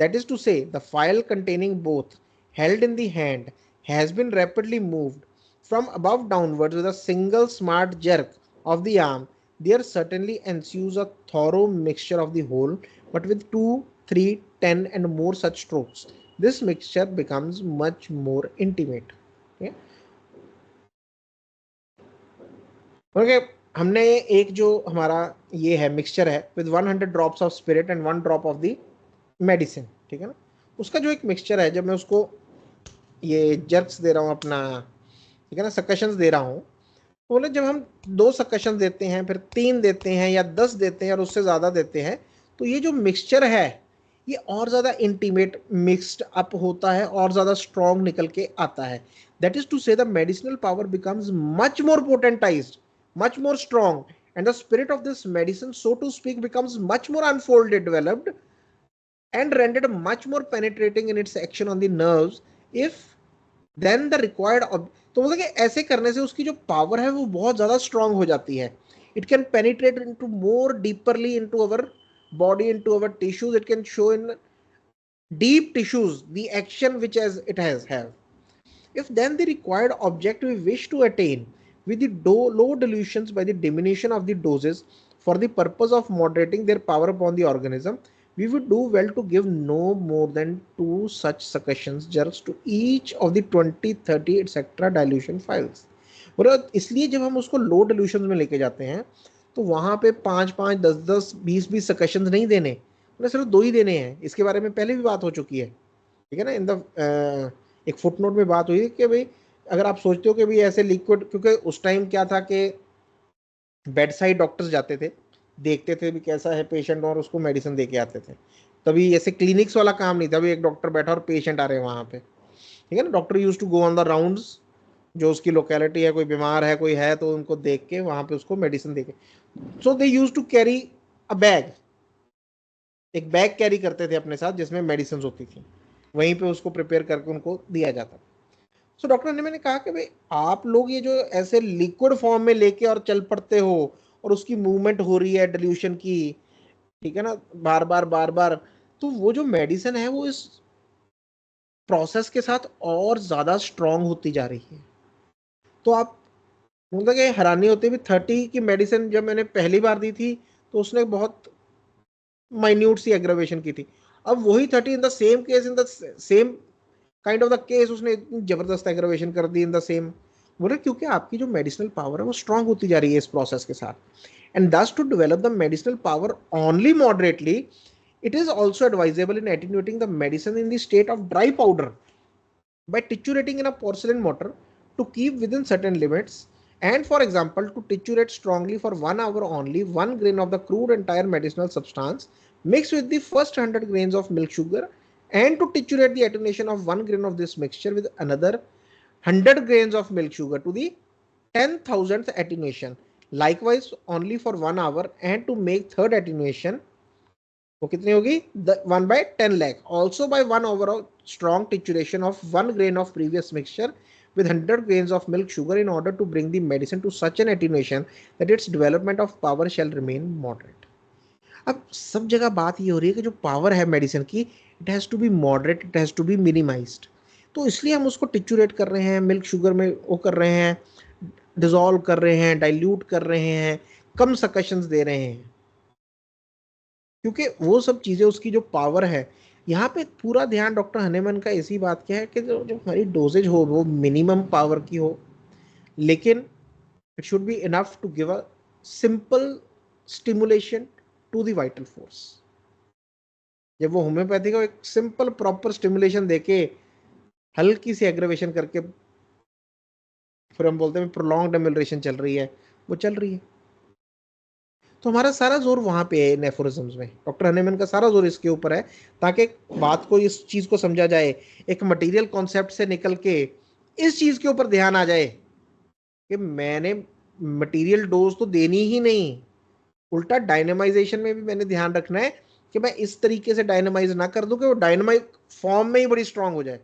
that is to say the phial containing both held in the hand has been rapidly moved from above downwards with a single smart jerk of the arm, there certainly ensues a thorough mixture of the whole, but with 2, 3, 10 and more such strokes this mixture becomes much more intimate. Okay? Okay, हमने एक जो हमारा ये है mixture है with 100 drops of spirit and 1 drop of the medicine, ठीक है ना, उसका जो एक मिक्सचर है, जब मैं उसको ये जर्क्स दे रहा हूँ अपना, ठीक है ना, सक्शंस दे रहा हूँ, तो बोले जब हम 2 सक्शन देते हैं, फिर 3 देते हैं या 10 देते हैं और उससे ज़्यादा देते हैं, तो ये जो मिक्सचर है ये और ज़्यादा इंटीमेट मिक्सड अप होता है और ज़्यादा स्ट्रॉन्ग निकल के आता है। That is to say the medicinal power becomes much more potentized, much more strong, and the spirit of this medicine so to speak becomes much more unfolded, developed and rendered much more penetrating in its action on the nerves if then the required तो मतलब कि ऐसे करने से उसकी जो power है वो बहुत ज़्यादा स्ट्रांग हो जाती है। It can penetrate into more deeply into our body, into our tissues. It can show in deep tissues the action which as it has have. If then the required object we wish to attain with the low dilutions by the diminution of the doses for the purpose of moderating their power upon the organism, we would do well to give no more than 2 such succussions jerks to each of the 20, 30 etc dilution files. और इसलिए जब हम उसको लो dilution में लेके जाते हैं तो वहां पे 5-5, 10-10, 20-20 सकशंस नहीं देने, उन्हें सिर्फ 2 ही देने हैं। इसके बारे में पहले भी बात हो चुकी है, ठीक है ना। इन द एक फुटनोट में बात हुई कि भाई अगर आप सोचते हो कि भाई ऐसे लिक्विड, क्योंकि उस टाइम क्या था कि बेड साइड डॉक्टर्स जाते थे, देखते थे भी कैसा है पेशेंट और उसको मेडिसिन दे के आते थे। तभी ऐसे क्लिनिक्स वाला काम नहीं था, अभी एक डॉक्टर बैठा और पेशेंट आ रहे हैं वहां पे, ठीक है ना। Doctor use to go on the rounds, जो उसकी लोकेलिटी है, कोई बीमार है कोई है तो उनको देख के वहां पे उसको मेडिसिन देके, so they use to carry a bag, एक बैग कैरी करते थे अपने साथ जिसमें मेडिसिन होती थी, वहीं पे उसको प्रिपेयर करके उनको दिया जाता। सो डॉक्टर ने मैंने कहा कि भाई आप लोग ये जो ऐसे लिक्विड फॉर्म में लेके और चल पड़ते हो और उसकी मूवमेंट हो रही है डिल्यूशन की, ठीक है ना, बार बार बार बार, तो वो जो मेडिसिन है वो इस प्रोसेस के साथ और ज्यादा स्ट्रांग होती जा रही है। तो आप मतलब कि हैरानी होती है, 30 की मेडिसिन जब मैंने पहली बार दी थी तो उसने बहुत माइन्यूट सी एग्रावेशन की थी, अब वही 30 in the same case in the same kind of the case उसने इतनी जबरदस्त एग्रावेशन कर दी इन द सेम। बोले क्योंकि आपकी जो मेडिसिनल पावर है वो स्ट्रांग होती जा रही है इस प्रोसेस के साथ। And thus to develop the medicinal power only moderately, it is also advisable in attenuating the medicine in the state of dry powder by triturating in a porcelain mortar to keep within certain limits. And for example, to triturate strongly for 1 hour only 1 grain of the crude entire medicinal substance mixed with the first 100 grains of milk sugar, and to triturate the attenuation of 1 grain of this mixture with another 100 grains of milk sugar to the 10,000th attenuation, likewise only for 1 hour, and to make third attenuation वो कितनी होगी 1/10 lakh, also by 1 hour of strong trituration of 1 grain of previous mixture with 100 grains of milk sugar in order to bring the medicine to such an attenuation that its development of power shall remain moderate. अब सब जगह बात ये हो रही है कि जो पावर है मेडिसिन की, it has to be moderate, it has to be minimised. तो इसलिए हम उसको टिचुरेट कर रहे हैं, मिल्क शुगर में वो कर रहे हैं, डिजोल्व कर रहे हैं, डाइल्यूट कर रहे हैं, कम सकशंस दे रहे हैं, क्योंकि वो सब चीज़ें उसकी जो पावर है, यहाँ पे पूरा ध्यान डॉक्टर हनेमन का इसी बात का है कि जो जो हमारी डोजेज हो वो मिनिमम पावर की हो, लेकिन it should be enough to give a simple stimulation to the vital force. जब वो होम्योपैथी को एक सिंपल प्रॉपर स्टिमुलेशन देके हल्की सी एग्रेवेशन करके फिर हम बोलते हैं प्रोलॉन्ग्ड एमिलरेशन चल रही है, वो चल रही है। तो हमारा सारा जोर वहां पे है नेफ्रोजम्स में, डॉक्टर हनेमन का सारा जोर इसके ऊपर है, ताकि बात को इस चीज को समझा जाए, एक मटेरियल कॉन्सेप्ट से निकल के इस चीज के ऊपर ध्यान आ जाए कि मैंने मटेरियल डोज तो देनी ही नहीं, उल्टा डायनेमाइजेशन में भी मैंने ध्यान रखना है कि मैं इस तरीके से डायनेमाइज ना कर दूं कि वो डायनेमाइज फॉर्म में ही बड़ी स्ट्रांग हो जाए।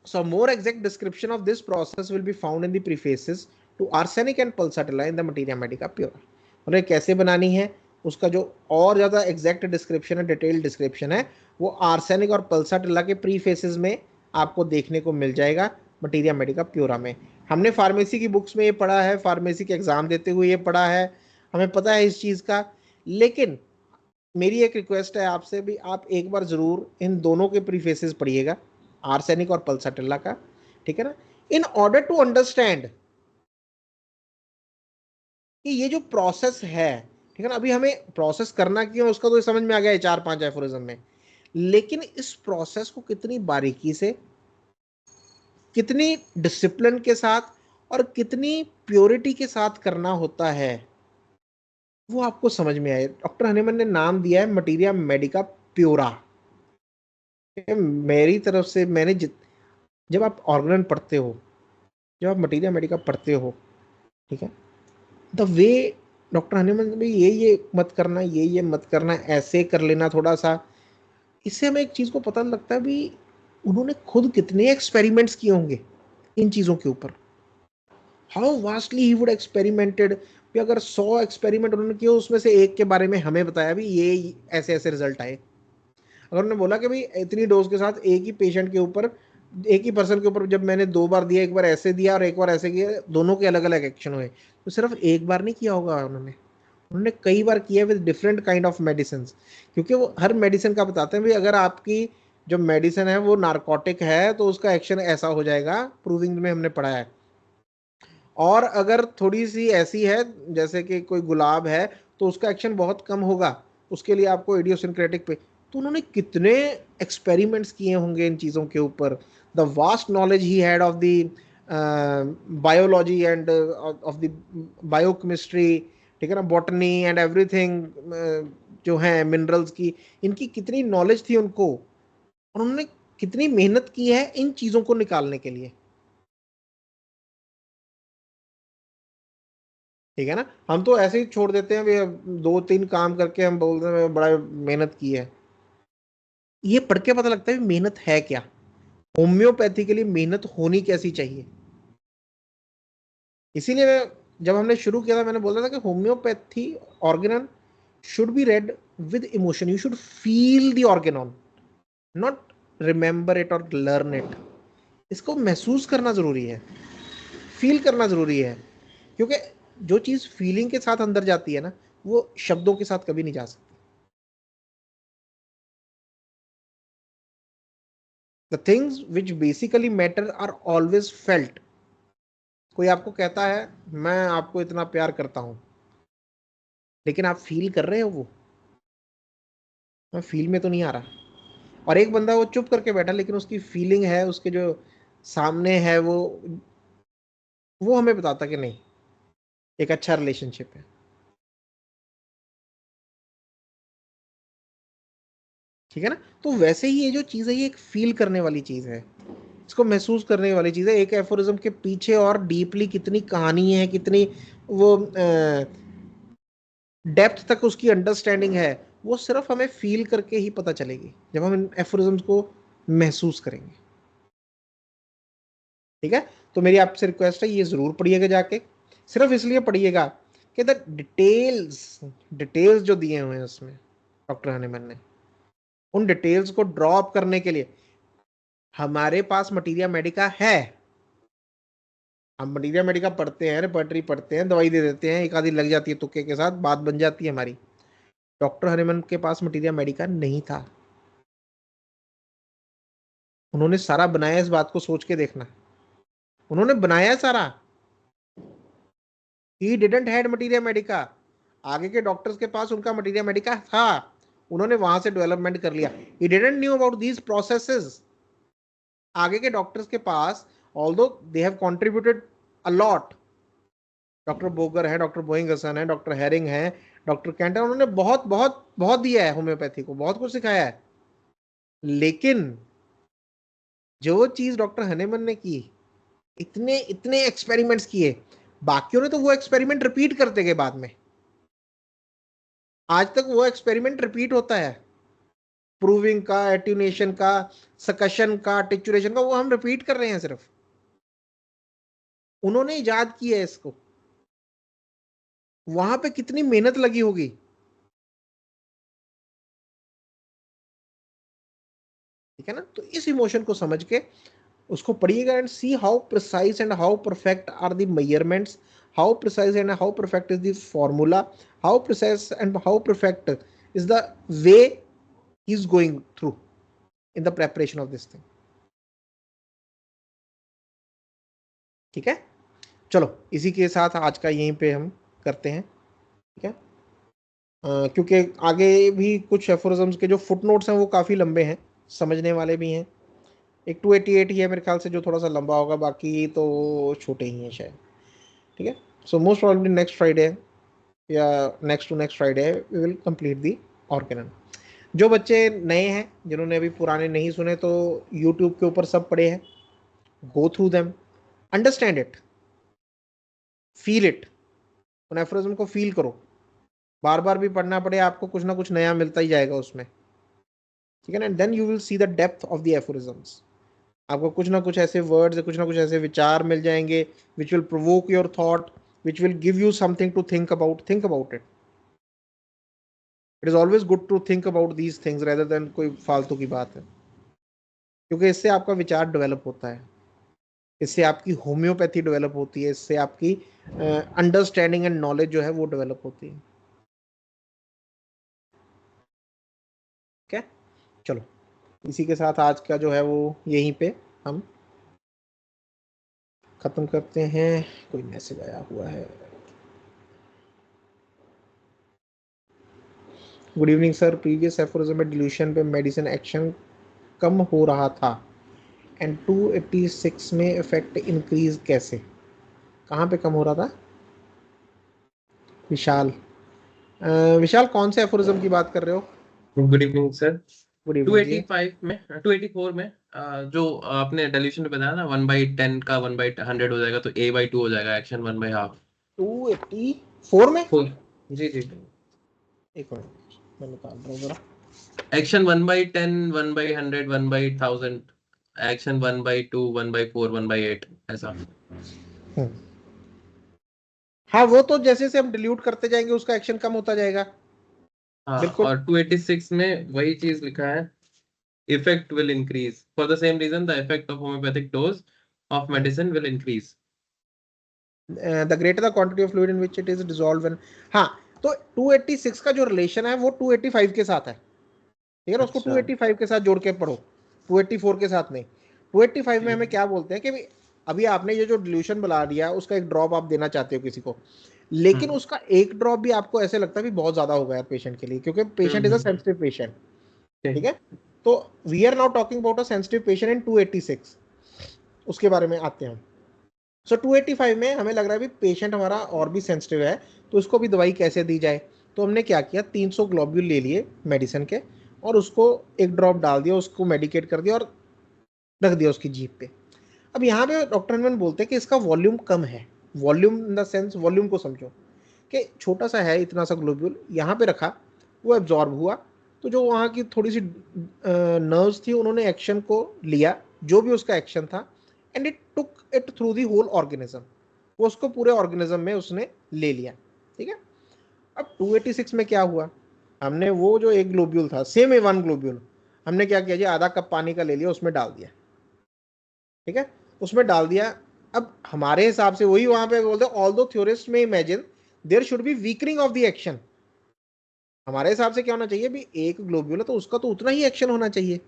So more exact description of this process will be found in the prefaces to Arsenic and Pulsatilla in the Materia Medica Pura. उन्हें कैसे बनानी है उसका जो और ज़्यादा एग्जैक्ट डिस्क्रिप्शन है, डिटेल डिस्क्रिप्शन है, वो आर्सेनिक और पल्साटिला के प्रीफेसेस में आपको देखने को मिल जाएगा मटीरिया मेडिका प्योरा में। हमने फार्मेसी की बुक्स में ये पढ़ा है, फार्मेसी के एग्ज़ाम देते हुए ये पढ़ा है, हमें पता है इस चीज़ का, लेकिन मेरी एक रिक्वेस्ट है आपसे भी, आप एक बार ज़रूर इन दोनों के प्रीफेसेस पढ़िएगा, आर्सेनिक और पल्साटिला का, ठीक है ना, इन ऑर्डर टू अंडरस्टैंड कि ये जो प्रोसेस है, ठीक है ना, अभी हमें प्रोसेस करना क्यों उसका तो समझ में आ गया है 4-5 एफोरिज्म में, लेकिन इस प्रोसेस को कितनी बारीकी से, कितनी डिसिप्लिन के साथ और कितनी प्योरिटी के साथ करना होता है वो आपको समझ में आए। डॉक्टर हनीमन ने नाम दिया है मटीरिया मेडिका प्योरा। मेरी तरफ से मैंने जब आप ऑर्गन पढ़ते हो, जब आप मटीरिया मेडिका पढ़ते हो, ठीक है, द वे डॉक्टर हनीमन भाई ये मत करना, ये मत करना, ऐसे कर लेना थोड़ा सा, इससे हमें एक चीज़ को पता लगता है भी उन्होंने खुद कितने एक्सपेरिमेंट्स किए होंगे इन चीज़ों के ऊपर, how vastly he would experimented. भी अगर 100 एक्सपेरिमेंट उन्होंने किए उसमें से एक के बारे में हमें बताया भी ये ऐसे ऐसे रिजल्ट आए, अगर उन्होंने बोला कि भाई इतनी डोज के साथ एक ही पेशेंट के ऊपर, एक ही पर्सन के ऊपर जब मैंने 2 बार दिया, एक बार ऐसे दिया और एक बार ऐसे किया, दोनों के अलग अलग एक्शन हुए, तो सिर्फ एक बार नहीं किया होगा उन्होंने, उन्होंने कई बार किया with different kind of medicine, क्योंकि वो हर मेडिसिन का बताते हैं भाई अगर आपकी जो मेडिसिन है वो नारकोटिक है तो उसका एक्शन ऐसा हो जाएगा, प्रूविंग में हमने पढ़ा है, और अगर थोड़ी सी ऐसी है जैसे कि कोई गुलाब है तो उसका एक्शन बहुत कम होगा, उसके लिए आपको इडियोसिंक्रेटिक पे, तो उन्होंने कितने एक्सपेरिमेंट्स किए होंगे इन चीज़ों के ऊपर, the vast knowledge he had of the biology end of the biochemistry, ठीक है ना, बॉटनी एंड एवरीथिंग, जो है मिनरल्स की, इनकी कितनी नॉलेज थी उनको, और उन्होंने कितनी मेहनत की है इन चीजों को निकालने के लिए। ठीक है ना, हम तो ऐसे ही छोड़ देते हैं, भी 2-3 काम करके हम बोलते हैं बड़ा मेहनत की है। ये पढ़ के पता लगता है मेहनत है क्या, होम्योपैथी के लिए मेहनत होनी कैसी चाहिए। इसीलिए जब हमने शुरू किया था मैंने बोला था कि homeopathy Organon should be read with emotion, you should feel the Organon, not remember it और लर्न इट। इसको महसूस करना जरूरी है, फील करना जरूरी है, क्योंकि जो चीज फीलिंग के साथ अंदर जाती है ना, वो शब्दों के साथ कभी नहीं जा सकती। The things which basically matter are always felt. कोई आपको कहता है मैं आपको इतना प्यार करता हूं, लेकिन आप फील कर रहे हो वो, मैं फील में तो नहीं आ रहा। और एक बंदा वो चुप करके बैठा, लेकिन उसकी फीलिंग है, उसके जो सामने है वो हमें बताता कि नहीं, एक अच्छा रिलेशनशिप है। ठीक है ना, तो वैसे ही ये जो चीज है, ये एक फील करने वाली चीज है, इसको महसूस करने वाली चीज है। एक एफोरिज्म के पीछे और डीपली कितनी कहानी है, कितनी वो डेप्थ तक उसकी अंडरस्टैंडिंग है, वो सिर्फ हमें फील करके ही पता चलेगी, जब हम इन एफोरिज्म्स को महसूस करेंगे। ठीक है, तो मेरी आपसे रिक्वेस्ट है, ये जरूर पढ़िएगा जाके, सिर्फ इसलिए पढ़िएगा कि द डिटेल्स डिटेल्स जो दिए हुए हैं उसमें डॉक्टर हनीमैन ने, उन डिटेल्स को ड्रॉप करने के लिए हमारे पास मटीरिया मेडिका है। हम मटीरिया मेडिका पढ़ते हैं, रेपर्टरी पढ़ते हैं, दवाई दे देते हैं, एक आधी लग जाती है तुक्के के साथ, बात बन जाती है हमारी। डॉक्टर हनीमैन के पास मटीरिया मेडिका नहीं था, उन्होंने सारा बनाया, इस बात को सोच के देखना, उन्होंने बनाया सारा। He didn't had materia Medica, आगे के डॉक्टर्स के पास उनका मटीरिया मेडिका था, उन्होंने वहां से डेवलपमेंट कर लिया। He didn't knew about these processes. आगे के डॉक्टर्स के पास, although they have contributed a lot, doctor Boger है, डॉक्टर बोइंगसन है, डॉक्टर हेरिंग है, डॉक्टर कैंटर, उन्होंने बहुत बहुत बहुत दिया है होम्योपैथी को, बहुत कुछ सिखाया है। लेकिन जो चीज डॉक्टर हनीमैन ने की, इतने इतने एक्सपेरिमेंट्स किए, बाकियों ने तो वो एक्सपेरिमेंट रिपीट करते गए बाद में, आज तक वो एक्सपेरिमेंट रिपीट होता है, प्रूविंग का, एट्यूनेशन का, सकशन का, टिचुरेशन का, वो हम रिपीट कर रहे हैं सिर्फ। उन्होंने इजाद किया है इसको, वहां पे कितनी मेहनत लगी होगी। ठीक है ना, तो इस इमोशन को समझ के उसको पढ़िएगा and see how precise and how perfect are the measurements, how precise and how perfect is the formula, how precise and how perfect is the way he is going through in the preparation of this thing. ठीक है, चलो इसी के साथ आज का यहीं पे हम करते हैं। ठीक है, क्योंकि आगे भी कुछ एफोरिज्म्स के जो फुट नोट्स हैं वो काफ़ी लंबे हैं, समझने वाले भी हैं। एक 288 ही है मेरे ख्याल से जो थोड़ा सा लंबा होगा, बाकी तो छोटे ही हैं शायद। ठीक है, so most probably next Friday या next to next Friday we will complete the Organon. जो बच्चे नए हैं, जिन्होंने अभी पुराने नहीं सुने, तो यूट्यूब के ऊपर सब पड़े हैं, go through them, understand it, feel it, उन एफोरिज्म को फील करो, बार बार भी पढ़ना पड़े आपको, कुछ ना कुछ नया मिलता ही जाएगा उसमें। ठीक है ना, then you will see the depth of the aphorisms. आपको कुछ ना कुछ ऐसे वर्ड्स, कुछ ना कुछ ऐसे विचार मिल जाएंगे which will provoke your thought, which will give you something to think about it. It is always good to think about these things rather than कोई फालतू की बात है, क्योंकि इससे आपका विचार डेवलप होता है, इससे आपकी होम्योपैथी डेवलप होती है, इससे आपकी अंडरस्टैंडिंग एंड नॉलेज जो है वो डेवलप होती है। ठीक है, चलो इसी के साथ आज का जो है वो यहीं पे हम खत्म करते हैं। कोई मैसेज आया हुआ है। Good evening sir, previous aphorism में डिल्यूशन पे मेडिसिन एक्शन कम हो रहा था एंड 286 में इफेक्ट इंक्रीज कैसे, कहाँ पे कम हो रहा था? विशाल। विशाल कौन से एफोरिज्म की बात कर रहे हो? Good evening sir. Good evening जी। 285 में 284 में जो आपने डेल्यूशन में बताया ना 1/10 का 1/100 हो जाएगा तो a/2 हो जाएगा, एक्शन 1/2। 284 में? फुल। जी जी। एक मिनट मैं निकाल रहा हूँ जरा। एक्शन 1/10, 1/100, 1/1000, एक्शन 1/2, 1/4, 1/8 ऐसा। हम्म। हाँ वो तो जैसे जैसे हम डिल्यूट करते जाएंगे उसका एक्शन कम होता जाएगा। हाँ, बिल्कुल। और 286 में वही चीज लिखा है, effect will increase for the same reason the effect of homeopathic dose of medicine will increase. The greater the quantity of fluid in which it is dissolved when. हाँ, तो 286 का जो रिलेशन है वो 285 के साथ है, ठीक है ना? उसको अच्छा। 285 के साथ जोड़ के पढ़ो, 284 के साथ नहीं। 285 में हमें क्या बोलते हैं कि अभी आपने ये जो डिल्यूशन बना दिया उसका एक ड्रॉप आप देना चाहते हो किसी को, लेकिन उसका एक ड्रॉप भी आपको ऐसे लगता है भी बहुत ज्यादा होगा यार पेशेंट के लिए, क्योंकि patient is a sensitive patient, ठीक है? तो we are now talking about a sensitive patient in 286, उसके बारे में आते हैं। सो 285 में हमें लग रहा है भी पेशेंट हमारा और भी सेंसिटिव है, तो उसको भी दवाई कैसे दी जाए? तो हमने क्या किया, 300 ग्लोब्यूल ले लिए मेडिसिन के और उसको एक ड्रॉप डाल दिया, उसको मेडिकेट कर दिया और रख दिया उसकी जीभ पे। अब यहाँ पे डॉक्टर हनमन बोलते हैं कि इसका वॉल्यूम कम है। Volume in the sense, volume को समझो कि छोटा सा है, इतना सा ग्लोब्यूल यहाँ पे रखा, वो एब्जॉर्ब हुआ, तो जो वहाँ की थोड़ी सी नर्व्स थी उन्होंने एक्शन को लिया, जो भी उसका एक्शन था, and it took it through the whole organism, वो उसको पूरे ऑर्गेनिज्म में उसने ले लिया, ठीक है? अब 286 में क्या हुआ, हमने वो जो एक ग्लोब्यूल था, सेम ए वन ग्लोब्यूल, हमने क्या किया जी, आधा कप पानी का ले लिया, उसमें डाल दिया, ठीक है? उसमें डाल दिया। अब हमारे हिसाब से वही वहां पे बोलते हैं, ऑल दो theorists may imagine there should be weakening of the action. हमारे हिसाब से क्या होना चाहिए भी, एक ग्लोब्यूल है तो उसका तो उतना ही एक्शन होना चाहिए।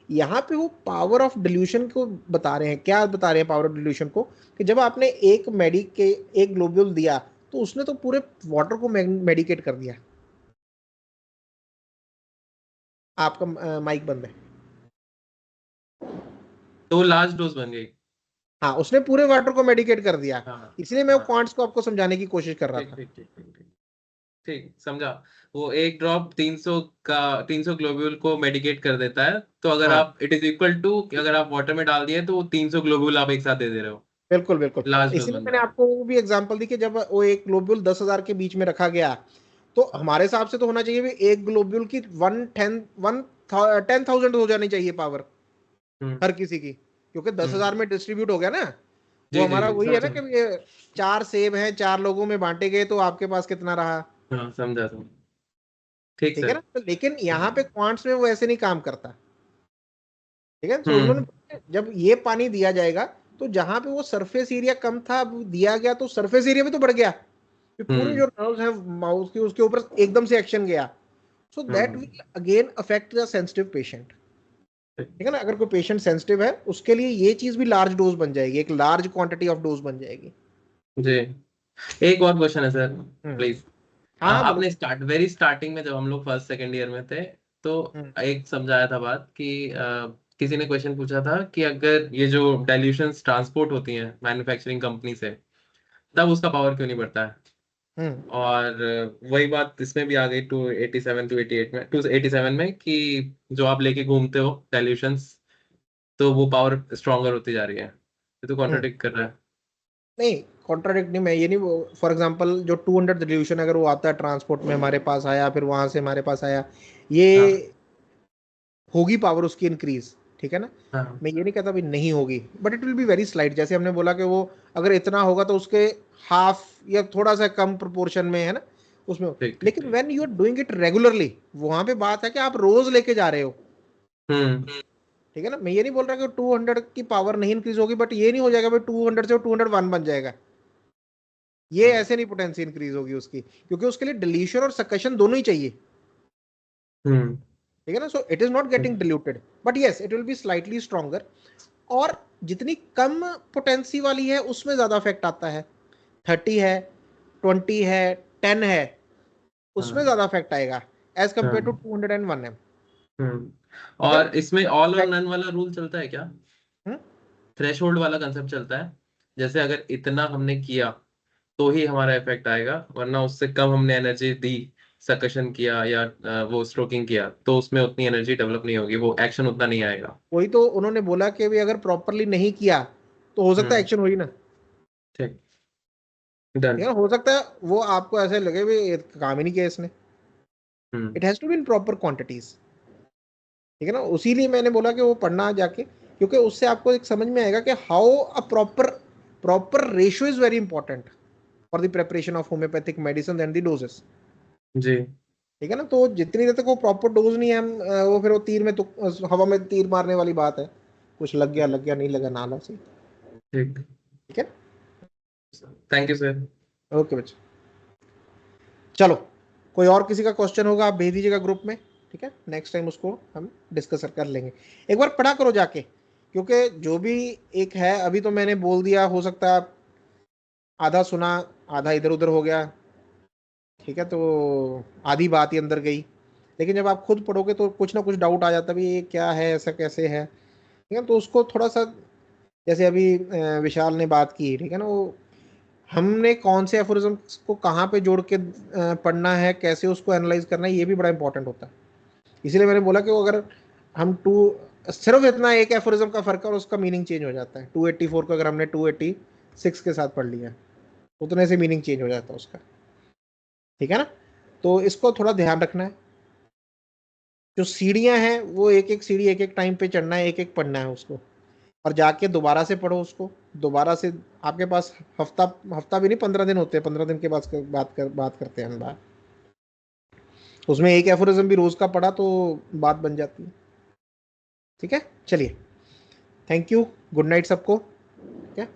यहाँ पे वो पावर ऑफ डिल्यूशन को बता रहे हैं। क्या बता रहे हैं पावर ऑफ डिल्यूशन को? कि जब आपने एक के एक ग्लोब्यूल दिया तो उसने तो पूरे वाटर को मेडिकेट कर दिया। आपका माइक बंद है। तो लार्ज डोज बन गई। हाँ, उसने पूरे वाटर को मेडिकेट कर दिया, हाँ इसलिए मैं वो हाँ। क्वांट्स को आपको समझाने की कोशिश कर रहा ठीक था। ठीक ठीक ठीक ठीक। ठीक समझा। वो एक ड्रॉप 300 का 300 ग्लोब्यूल को मेडिकेट कर देता है, तो अगर हाँ, आप इट इज इक्वल टू अगर आप वाटर में डाल दिए तो वो 300 ग्लोब्यूल आप एक साथ दे दे रहे हो। बिल्कुल बिल्कुल। लार्ज डोज इसीलिए बन मैंने रहा है। आपको वो भी एग्जांपल दी कि जब वो एक ग्लोब्यूल 10,000 के बीच में रखा गया, तो हमारे हिसाब से तो होना चाहिए भी एक ग्लोब्यूल की 10,000 हो जानी चाहिए पावर हम्म। हर किसी की, क्योंकि 10,000 हम्म। में डिस्ट्रीब्यूट हो गया ना। वो जी जी हमारा जी वही है ना समझा। कि ये 4 सेब हैं, 4 लोगों में बांटे गए तो आपके पास कितना रहा, हाँ समझा समझा। ठीक ठीक है सर। ना? तो लेकिन यहाँ पे क्वांट्स में वो ऐसे नहीं काम करता, ठीक है? सो उन्होंने हम्म। जब ये पानी दिया जाएगा तो जहां पे वो सरफेस एरिया कम था, अब दिया गया तो सरफेस एरिया भी तो बढ़ गया, कि पूरे हम्म। जो नर्व्स हैं माउथ की उसके ऊपर एकदम से एक्शन गया। So that hmm. Will again affect the sensitive patient, ठीक। ठीक है ना? अगर कोई पेशेंट सेंसिटिव है उसके लिए ये चीज भी लार्ज डोज बन जाएगी, एक लार्ज क्वांटिटी ऑफ डोज बन जाएगी। जी। एक और क्वेश्चन है सर, हम्म। प्लीज। हाँ हाँ, बोलो। आपने वेरी स्टार्टिंग में जब हम लोग फर्स्ट सेकेंड ईयर में थे, तो हम्म। एक समझाया था बात कि किसी ने क्वेश्चन पूछा था कि अगर ये जो डाइल्यूशंस ट्रांसपोर्ट होती हैं मैन्युफैक्चरिंग कंपनी से, तब उसका पावर क्यों नहीं बढ़ता है? हम्म। और वही बात इसमें भी आ गई 287 288 में 287 में कि जो आप लेके घूमते हो डाइल्यूशंस, तो वो पावर स्ट्रॉन्गर होती जा रही है। ये तो हम्म। कॉन्ट्रडिक्ट कर रहा है। नहीं, कॉन्ट्राडिक्ट नहीं, मैं ये नहीं, फॉर एग्जांपल जो 200 रिवोल्यूशन अगर वो आता है ट्रांसपोर्ट में हमारे पास आया, फिर वहां से हमारे पास आया, ये हाँ होगी पावर उसकी इंक्रीज, ठीक है ना? हाँ। मैं ये नहीं कहता भाई नहीं होगी, but it will be very slight. जैसे हमने बोला कि वो अगर इतना होगा तो उसके हाफ या थोड़ा सा कम प्रोपोर्शन में, है ना, उसमें। ठीक ठीक लेकिन ठीक। When you are doing it regularly, वहां पे बात है कि आप रोज लेके जा रहे हो, हम्म। ठीक है ना? मैं ये नहीं बोल रहा कि 200 की पावर नहीं इंक्रीज होगी, बट ये नहीं हो जाएगा भाई 200 से 201 बन जाएगा, ये हम्म। ऐसे नहीं पोटेंसी इंक्रीज होगी उसकी, क्योंकि उसके लिए डिलीशन और सकशन दोनों ही चाहिए, हम्म। ठीक है ना? So it is not getting diluted, but yes it will be slightly stronger. और जितनी कम पोटेंसी वाली है उसमें ज्यादा इफेक्ट आता है। 30 है, 20 है, 10 है, उसमें हाँ ज्यादा इफेक्ट आएगा एज कम्पेयर टू हाँ। 201 है, हम्म। ठीक है ना? और इसमें ऑल और Effect- नन वाला रूल चलता है क्या? हम्म? थ्रेशोल्ड वाला कंसेप्ट चलता है? जैसे अगर इतना हमने किया तो ही हमारा इफेक्ट आएगा, वरना उससे कम हमने एनर्जी दी, सकशन किया या वो स्ट्रोकिंग किया, तो उसमें उतनी एनर्जी डेवलप नहीं होगी, वो एक्शन उतना नहीं आएगा। वही तो उन्होंने बोला कि भी अगर प्रॉपरली नहीं किया तो हो सकता है हम्म। एक्शन हो ही ना। ठीक। डन। ठीक है, हो सकता है वो आपको ऐसे लगे भी ये काम ही नहीं किया इसने। Hmm. It has to be in proper quantities. ठीक है ना, उसीलिए मैंने बोला कि वो पढ़ना जाके, क्योंकि उससे आपको एक समझ में आएगा कि how a proper proper ratio is very important for the preparation of homoeopathic medicine and the doses. जी। ठीक है ना, तो जितनी देर तक वो प्रॉपर डोज नहीं है हम वो फिर वो तीर में तो हवा में तीर मारने वाली बात है, कुछ लग गया नहीं लगा नाला से। ठीक। ठीक है। Thank you sir. ओके बच्चे, चलो कोई और किसी का क्वेश्चन होगा आप भेज दीजिएगा ग्रुप में। ठीक है, नेक्स्ट टाइम उसको हम डिस्कस कर लेंगे। एक बार पढ़ा करो जाके, क्योंकि जो भी एक है अभी तो मैंने बोल दिया, हो सकता है आप आधा सुना आधा इधर उधर हो गया। ठीक है, तो आधी बात ही अंदर गई, लेकिन जब आप खुद पढ़ोगे तो कुछ ना कुछ डाउट आ जाता है, भाई ये क्या है, ऐसा कैसे है। ठीक है, तो उसको थोड़ा सा, जैसे अभी विशाल ने बात की, ठीक है ना, वो हमने कौन से एफोरिज्म को कहाँ पे जोड़ के पढ़ना है, कैसे उसको एनालाइज करना है, ये भी बड़ा इंपॉर्टेंट होता है। इसीलिए मैंने बोला कि वो अगर हम टू सिर्फ इतना एक एफोरिज्म का फर्क है और उसका मीनिंग चेंज हो जाता है। 284 को अगर हमने 286 के साथ पढ़ लिया उतने से मीनिंग चेंज हो जाता है उसका। ठीक है ना, तो इसको थोड़ा ध्यान रखना है। जो सीढ़ियां हैं वो एक एक सीढ़ी एक एक टाइम पे चढ़ना है, एक एक पढ़ना है उसको, और जाके दोबारा से पढ़ो उसको दोबारा से। आपके पास हफ्ता हफ्ता भी नहीं 15 दिन होते हैं, 15 दिन के बाद बात करते हैं हम बात। उसमें एक एफोरिज्म भी रोज का पढ़ा तो बात बन जाती है। ठीक है, चलिए, थैंक यू, गुड नाइट सबको। ठीक है।